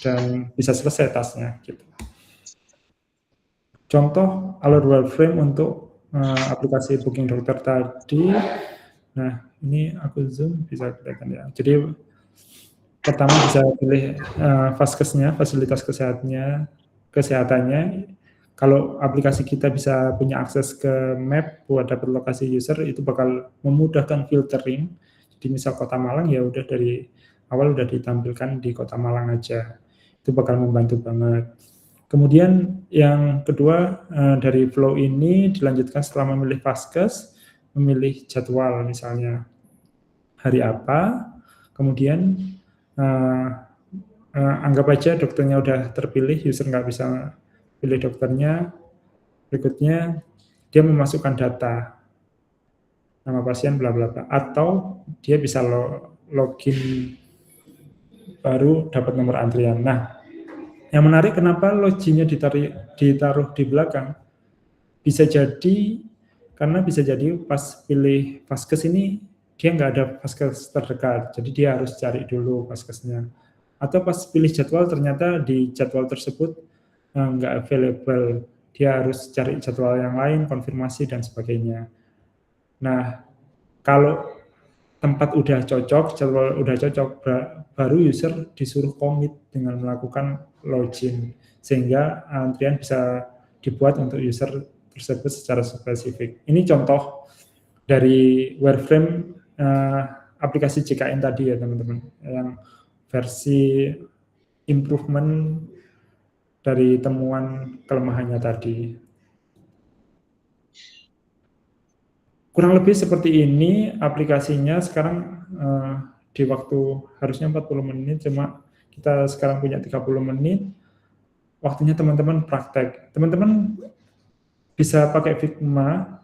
dan bisa selesai tasnya. Gitu. Contoh alert wireframe untuk aplikasi booking dokter tadi. Nah, ini aku zoom bisa kelihatan ya. Jadi pertama bisa pilih vaskesnya, fasilitas kesehatannya. Kalau aplikasi kita bisa punya akses ke map buat dapat lokasi user, itu bakal memudahkan filtering. Jadi misal Kota Malang, ya udah dari awal udah ditampilkan di Kota Malang aja. Itu bakal membantu banget. Kemudian yang kedua, dari flow ini dilanjutkan setelah memilih vaskes, memilih jadwal misalnya hari apa, kemudian anggap aja dokternya udah terpilih, user nggak bisa pilih dokternya, berikutnya dia memasukkan data, nama pasien bla bla bla, atau dia bisa login baru dapat nomor antrian. Nah, yang menarik kenapa loginnya ditaruh di belakang, bisa jadi karena bisa jadi pas pilih vaskes ini dia nggak ada vaskes terdekat, jadi dia harus cari dulu vaskesnya. Atau pas pilih jadwal ternyata di jadwal tersebut nggak available, dia harus cari jadwal yang lain, konfirmasi dan sebagainya. Nah, kalau tempat udah cocok, jadwal udah cocok, baru user disuruh commit dengan melakukan login, sehingga antrian bisa dibuat untuk user tersebut secara spesifik. Ini contoh dari wireframe aplikasi JKN tadi ya teman-teman, yang versi improvement dari temuan kelemahannya tadi. Kurang lebih seperti ini aplikasinya sekarang di waktu harusnya 40 menit, cuma kita sekarang punya 30 menit. Waktunya teman-teman praktek. Teman-teman bisa pakai Figma.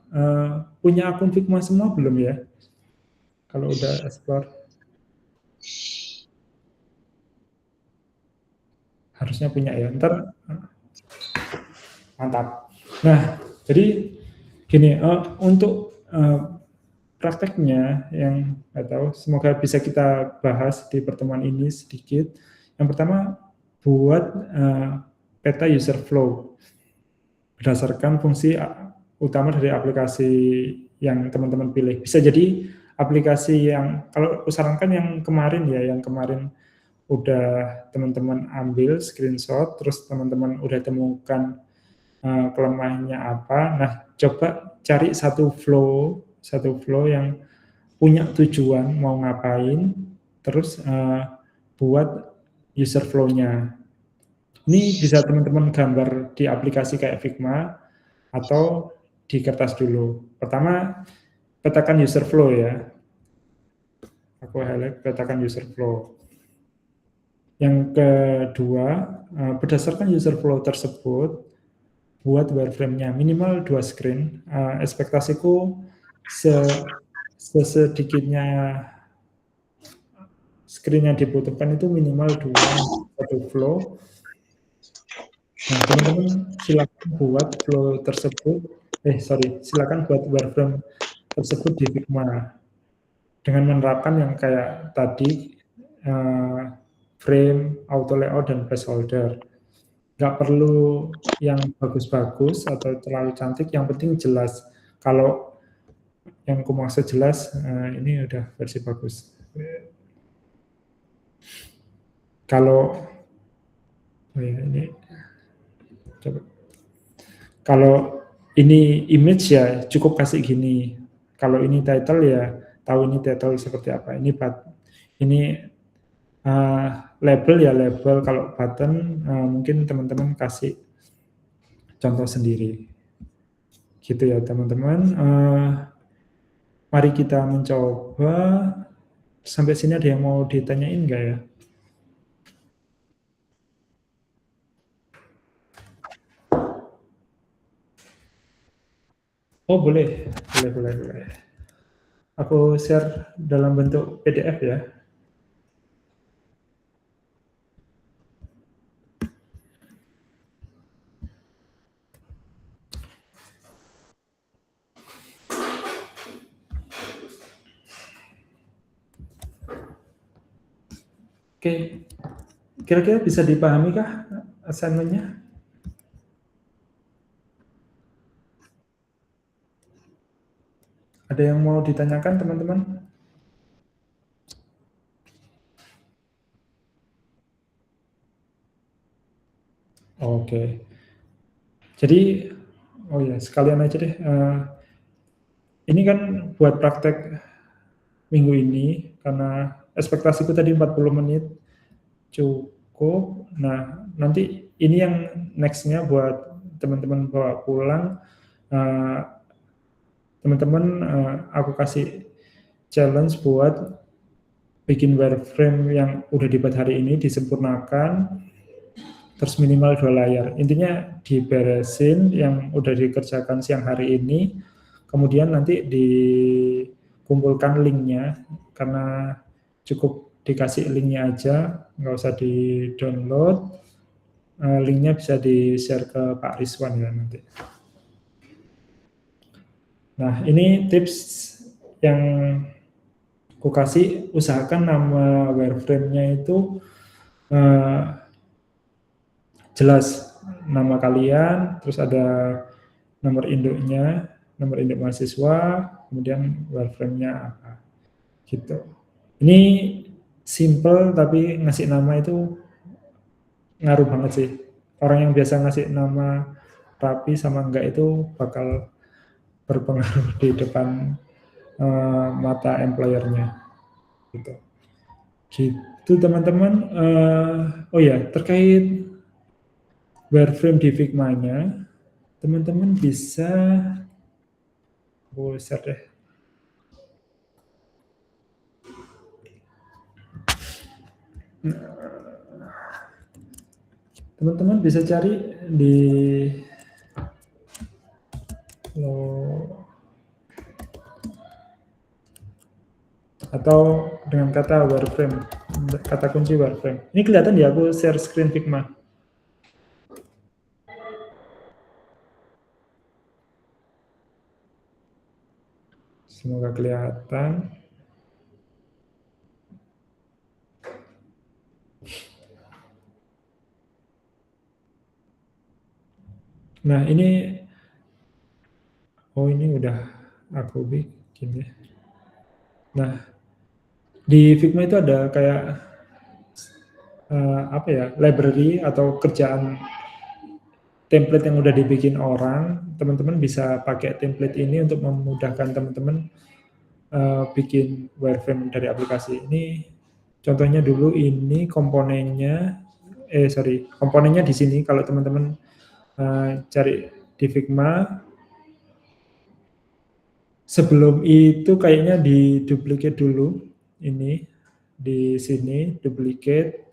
Punya akun Figma semua belum ya? Kalau udah explore. Harusnya punya ya. Ntar mantap. Nah, jadi gini, untuk prakteknya yang nggak tahu, semoga bisa kita bahas di pertemuan ini sedikit. Yang pertama, buat peta user flow berdasarkan fungsi utama dari aplikasi yang teman-teman pilih. Bisa jadi aplikasi yang, kalau usahakan yang kemarin ya, yang kemarin udah teman-teman ambil screenshot, terus teman-teman udah temukan kelemahannya apa. Nah, coba cari satu flow yang punya tujuan mau ngapain, terus buat user flow-nya. Ini bisa teman-teman gambar di aplikasi kayak Figma atau di kertas dulu. Pertama, petakan user flow ya. Aku highlight petakan user flow. Yang kedua, berdasarkan user flow tersebut, buat wireframe-nya minimal 2 screen. Ekspektasiku sesedikitnya screen yang dibutuhkan itu minimal 2 satu flow. Nah, teman-teman silakan buat flow tersebut, silakan buat wireframe tersebut di Figma dengan menerapkan yang kayak tadi, frame, auto layout, dan placeholder. Nggak perlu yang bagus-bagus atau terlalu cantik, yang penting jelas. Kalau yang aku maksud jelas, ini udah versi bagus. Kalau ini coba. Kalau ini image ya cukup kasih gini. Kalau ini title ya tahu ini title seperti apa. Ini label ya label. Kalau button mungkin teman-teman kasih contoh sendiri. Gitu ya teman-teman. Mari kita mencoba. Sampai sini ada yang mau ditanyain nggak ya? Oh boleh. Aku share dalam bentuk PDF ya. Oke, kira-kira bisa dipahami kah assignment-nya? Ada yang mau ditanyakan teman-teman? Oke. Jadi, oh ya sekalian aja deh. Ini kan buat praktek minggu ini, karena ekspektasiku tadi 40 menit cukup. Nah, nanti ini yang next-nya buat teman-teman bawa pulang. Teman-teman, aku kasih challenge buat bikin wireframe yang udah dibuat hari ini, disempurnakan, terus minimal 2 layar. Intinya diberesin yang udah dikerjakan siang hari ini, kemudian nanti dikumpulkan linknya, karena cukup dikasih linknya aja, nggak usah di-download. Linknya bisa di-share ke Pak Rizwan ya nanti. Nah, ini tips yang aku kasih, usahakan nama wireframe-nya itu jelas nama kalian, terus ada nomor induknya, nomor induk mahasiswa, kemudian wireframe-nya apa, gitu. Ini simple tapi ngasih nama itu ngaruh banget sih. Orang yang biasa ngasih nama rapi sama enggak itu bakal berpengaruh di depan mata employer-nya, gitu. Gitu teman-teman. Oh ya, terkait wireframe di Figma-nya, teman-teman bisa share deh. Teman-teman bisa cari di atau dengan kata wireframe, kata kunci wireframe. Ini kelihatan ya, aku share screen Figma. Semoga kelihatan. Nah, ini ini udah aku bikin ya. Nah, di Figma itu ada kayak apa ya, library atau kerjaan template yang udah dibikin orang. Teman-teman bisa pakai template ini untuk memudahkan teman-teman bikin wireframe dari aplikasi. Ini contohnya dulu, ini komponennya, komponennya di sini. Kalau teman-teman cari di Figma, sebelum itu kayaknya di duplicate dulu. Ini di sini duplicate,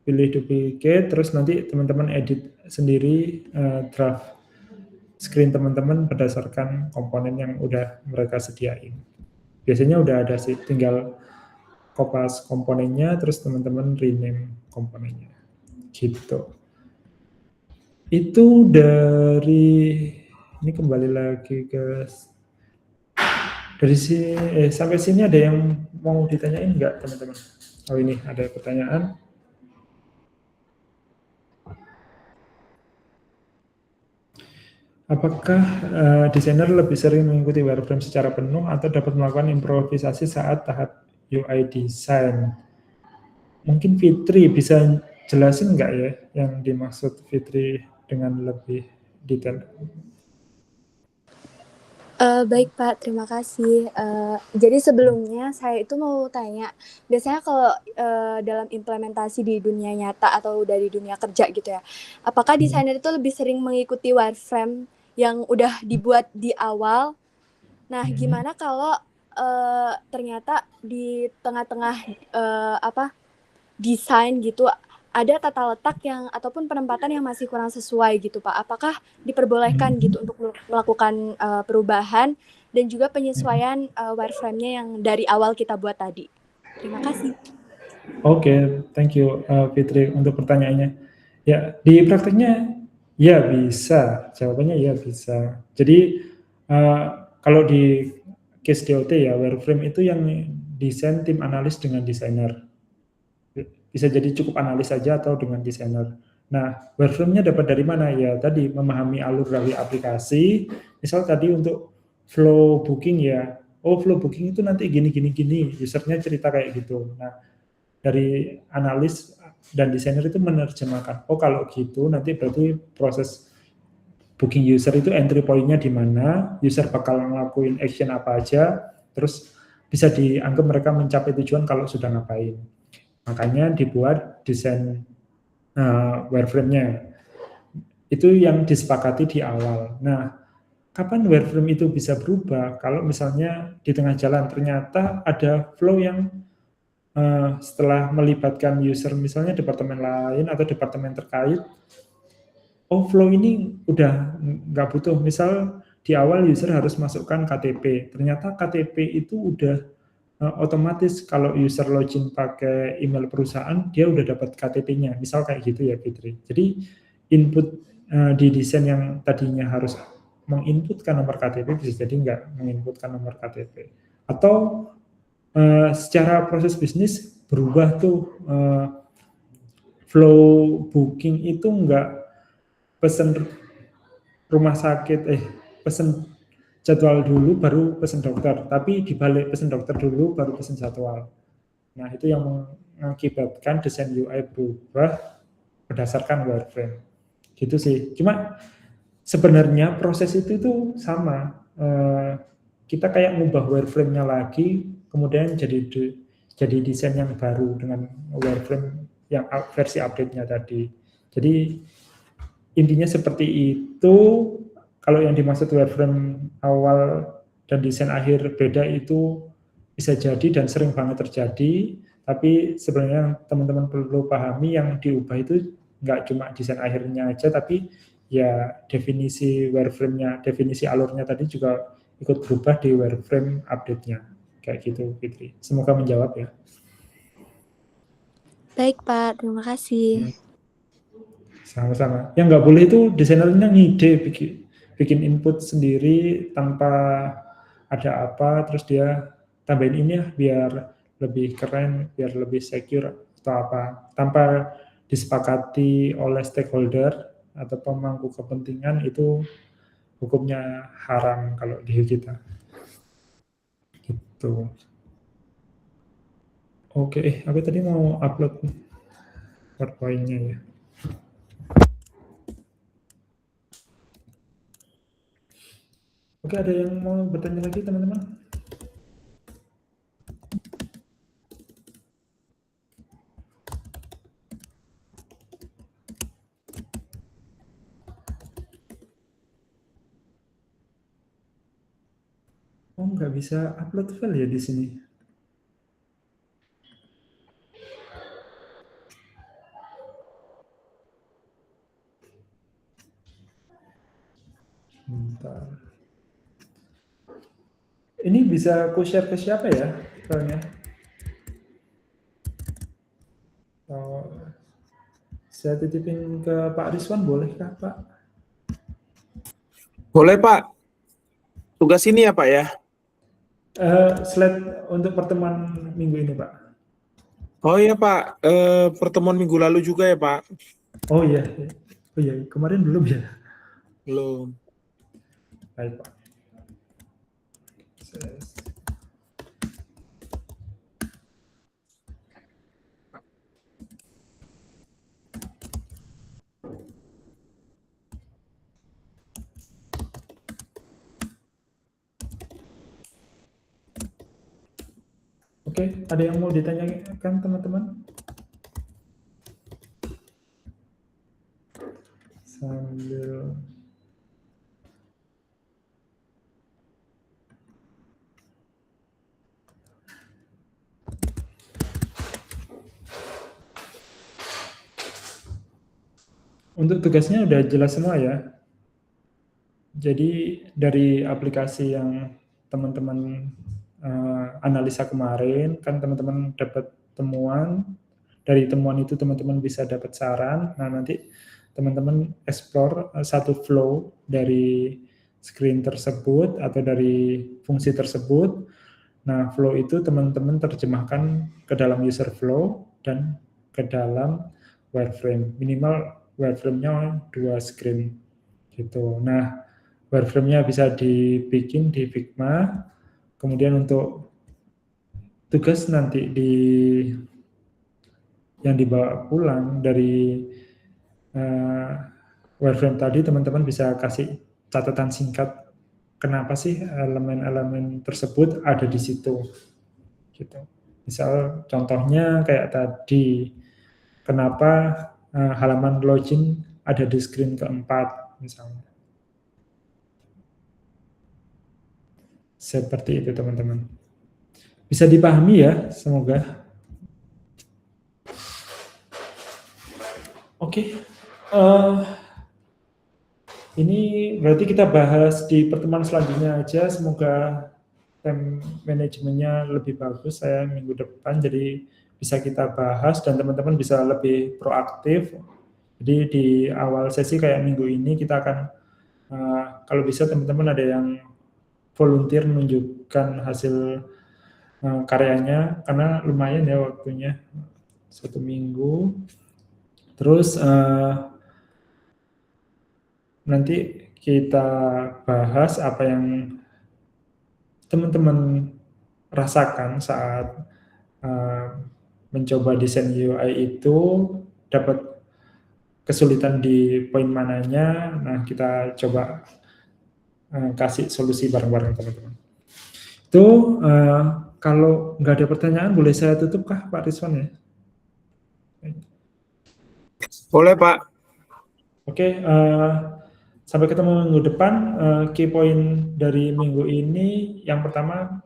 pilih duplicate, terus nanti teman-teman edit sendiri draft screen teman-teman berdasarkan komponen yang udah mereka sediain. Biasanya udah ada sih, tinggal kopas komponennya, terus teman-teman rename komponennya, gitu. Itu dari ini, kembali lagi ke dari sini. Sampai sini ada yang mau ditanyain nggak teman-teman? Oh, ini ada pertanyaan. Apakah desainer lebih sering mengikuti wireframe secara penuh atau dapat melakukan improvisasi saat tahap UI design? Mungkin Fitri bisa jelasin nggak ya yang dimaksud Fitri dengan lebih detail? Baik Pak, terima kasih. Jadi sebelumnya saya itu mau tanya, biasanya kalau dalam implementasi di dunia nyata atau dari dunia kerja gitu ya, apakah desainer itu lebih sering mengikuti wireframe yang udah dibuat di awal? Nah, gimana kalau ternyata di tengah-tengah desain gitu ada tata letak yang ataupun penempatan yang masih kurang sesuai gitu Pak? Apakah diperbolehkan gitu untuk melakukan perubahan dan juga penyesuaian wireframe-nya yang dari awal kita buat tadi? Terima kasih. Oke, thank you Fitri untuk pertanyaannya. Ya, di prakteknya ya bisa, jawabannya ya bisa. Jadi kalau di case DOT ya, wireframe itu yang desain tim analis dengan desainer. Bisa jadi cukup analis saja atau dengan desainer. Nah, wireframe-nya dapat dari mana? Ya tadi memahami alur dari aplikasi. Misal tadi untuk flow booking ya, oh flow booking itu nanti gini, usernya cerita kayak gitu. Nah, dari analis dan desainer itu menerjemahkan, oh kalau gitu nanti berarti proses booking user itu entry point-nya di mana, user bakal ngelakuin action apa aja, terus bisa dianggap mereka mencapai tujuan kalau sudah ngapain. Makanya dibuat desain wireframe-nya. Itu yang disepakati di awal. Nah, kapan wireframe itu bisa berubah? Kalau misalnya di tengah jalan ternyata ada flow yang setelah melibatkan user misalnya departemen lain atau departemen terkait, oh flow ini udah nggak butuh. Misal di awal user harus masukkan KTP, ternyata KTP itu udah otomatis kalau user login pakai email perusahaan, dia udah dapat KTP-nya. Misal kayak gitu ya Fitri. Jadi input di desain yang tadinya harus menginputkan nomor KTP bisa jadi nggak menginputkan nomor KTP. Atau secara proses bisnis berubah tuh flow booking itu nggak pesen rumah sakit, pesen jadwal dulu baru pesen dokter, tapi dibalik pesen dokter dulu baru pesen jadwal. Nah, itu yang mengakibatkan desain UI berubah berdasarkan wireframe. Gitu sih. Cuma sebenarnya proses itu tuh sama. Kita kayak ngubah wireframe-nya lagi, kemudian jadi desain yang baru dengan wireframe yang versi update-nya tadi. Jadi intinya seperti itu. Kalau yang dimaksud wireframe awal dan desain akhir beda itu bisa jadi dan sering banget terjadi, tapi sebenarnya teman-teman perlu pahami yang diubah itu nggak cuma desain akhirnya aja, tapi ya definisi wireframe-nya, definisi alurnya tadi juga ikut berubah di wireframe update-nya. Kayak gitu, Fitri. Semoga menjawab ya. Baik Pak, terima kasih. Sama-sama. Yang nggak boleh itu desainernya ngide, bikin input sendiri tanpa ada apa, terus dia tambahin ini ya biar lebih keren, biar lebih secure atau apa, tanpa disepakati oleh stakeholder atau pemangku kepentingan, itu hukumnya haram kalau di kita. Gitu. Oke, aku tadi mau upload PowerPoint-nya ya. Oke, ada yang mau bertanya lagi teman-teman? Oh, nggak bisa upload file ya di sini. Bentar. Ini bisa aku share ke siapa ya filenya? Oh, saya titipin ke Pak Rizwan, bolehkah Pak? Boleh Pak. Tugas ini ya Pak ya? Slide untuk pertemuan minggu ini Pak. Oh iya Pak, pertemuan minggu lalu juga ya Pak? Oh iya, oh iya, kemarin belum ya? Belum. Baik Pak. Oke, ada yang mau ditanyakan teman-teman? Sambil untuk tugasnya udah jelas semua ya. Jadi dari aplikasi yang teman-teman analisa kemarin, kan teman-teman dapat temuan, dari temuan itu teman-teman bisa dapat saran, nah nanti teman-teman explore satu flow dari screen tersebut atau dari fungsi tersebut. Nah, flow itu teman-teman terjemahkan ke dalam user flow dan ke dalam wireframe. Minimal wireframe-nya 2 screen gitu. Nah, wireframe-nya bisa dibikin di Figma. Kemudian untuk tugas nanti yang dibawa pulang dari wireframe tadi, teman-teman bisa kasih catatan singkat kenapa sih elemen-elemen tersebut ada di situ. Gitu. Misal contohnya kayak tadi, kenapa halaman login ada di screen keempat misalnya. Seperti itu teman-teman. Bisa dipahami ya, semoga. Oke. Ini berarti kita bahas di pertemuan selanjutnya aja. Semoga time manajemennya lebih bagus saya minggu depan. Jadi bisa kita bahas dan teman-teman bisa lebih proaktif. Jadi di awal sesi kayak minggu ini kita akan, kalau bisa teman-teman ada yang volunteer menunjukkan hasil karyanya, karena lumayan ya waktunya, 1 minggu. Terus nanti kita bahas apa yang teman-teman rasakan saat mencoba desain UI itu, dapat kesulitan di poin mananya. Nah, kita coba kasih solusi bareng-bareng teman-teman. Itu kalau nggak ada pertanyaan, boleh saya tutup kah Pak Rizwan ya? Boleh Pak. Oke, sampai ketemu minggu depan. Key point dari minggu ini, yang pertama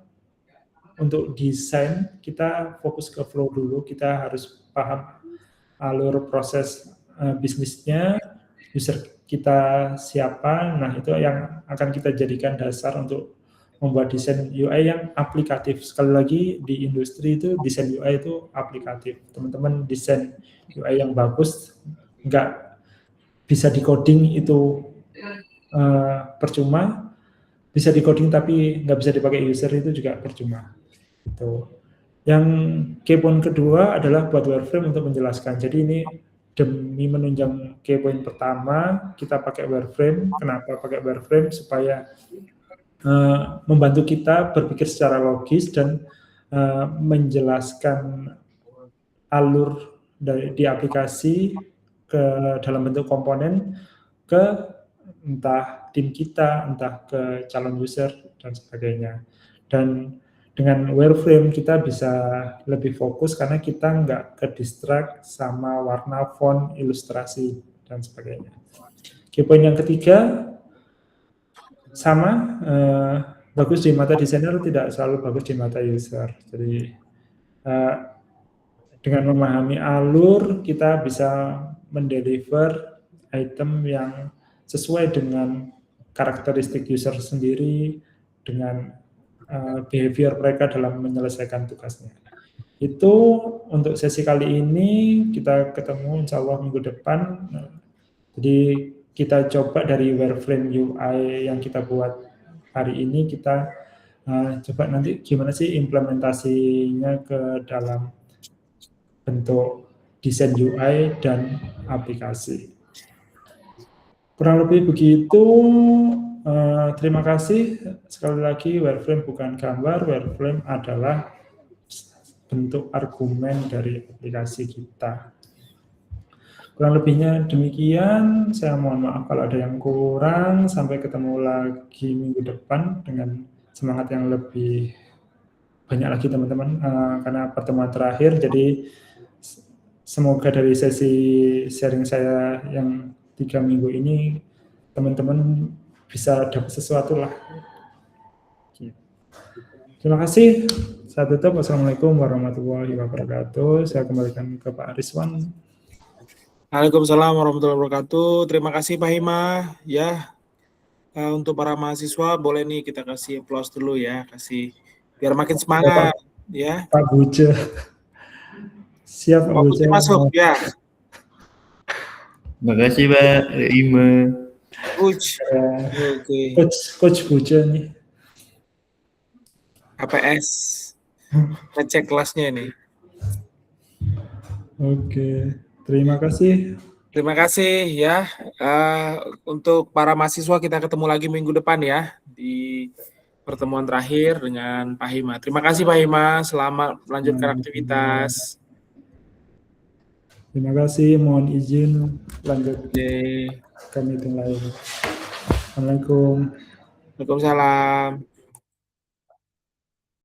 untuk desain kita fokus ke flow dulu. Kita harus paham alur proses bisnisnya, user kita siapa. Nah, itu yang akan kita jadikan dasar untuk membuat desain UI yang aplikatif. Sekali lagi, di industri itu desain UI itu aplikatif. Teman-teman desain UI yang bagus, nggak bisa di-coding itu percuma. Bisa di-coding tapi nggak bisa dipakai user itu juga percuma. Itu. Yang key point kedua adalah buat wireframe untuk menjelaskan. Jadi ini demi menunjang key point pertama, kita pakai wireframe. Kenapa pakai wireframe? Supaya membantu kita berpikir secara logis dan menjelaskan alur di aplikasi ke dalam bentuk komponen ke entah tim kita, entah ke calon user dan sebagainya. Dan dengan wireframe kita bisa lebih fokus karena kita nggak ke distract sama warna, font, ilustrasi dan sebagainya. Key point yang ketiga sama, bagus di mata desainer tidak selalu bagus di mata user. Jadi dengan memahami alur kita bisa mendeliver item yang sesuai dengan karakteristik user sendiri, dengan behavior mereka dalam menyelesaikan tugasnya. Itu untuk sesi kali ini. Kita ketemu insya Allah minggu depan. Jadi kita coba dari wireframe UI yang kita buat hari ini, kita coba nanti gimana sih implementasinya ke dalam bentuk desain UI dan aplikasi. Kurang lebih begitu. Terima kasih. Sekali lagi, wireframe bukan gambar, wireframe adalah bentuk argumen dari aplikasi kita. Kurang lebihnya demikian. Saya mohon maaf kalau ada yang kurang. Sampai ketemu lagi minggu depan dengan semangat yang lebih banyak lagi teman-teman karena pertemuan terakhir. Jadi semoga dari sesi sharing saya yang 3 minggu ini teman-teman bisa dapat sesuatu lah. Terima kasih. Saya tutup. Wassalamualaikum warahmatullahi wabarakatuh. Saya kembalikan ke Pak Rizwan. Waalaikumsalam warahmatullahi wabarakatuh. Terima kasih Pak Hima. Ya, untuk para mahasiswa boleh nih kita kasih applause dulu ya, kasih biar makin semangat ya. Pak Buja. Siap Pak Pak Buja. Putri masuk ya. Makasih Pak Ima. Coach. Oke. Coach Buja nih. HPS. Ngecek kelasnya ini. Oke. Terima kasih. Terima kasih ya. Untuk para mahasiswa kita ketemu lagi minggu depan ya di pertemuan terakhir dengan Pak Hima. Terima kasih Pak Hima. Selamat melanjutkan aktivitas. Terima kasih. Mohon izin lanjut Oke. ke meeting lain. Assalamualaikum. Waalaikumsalam.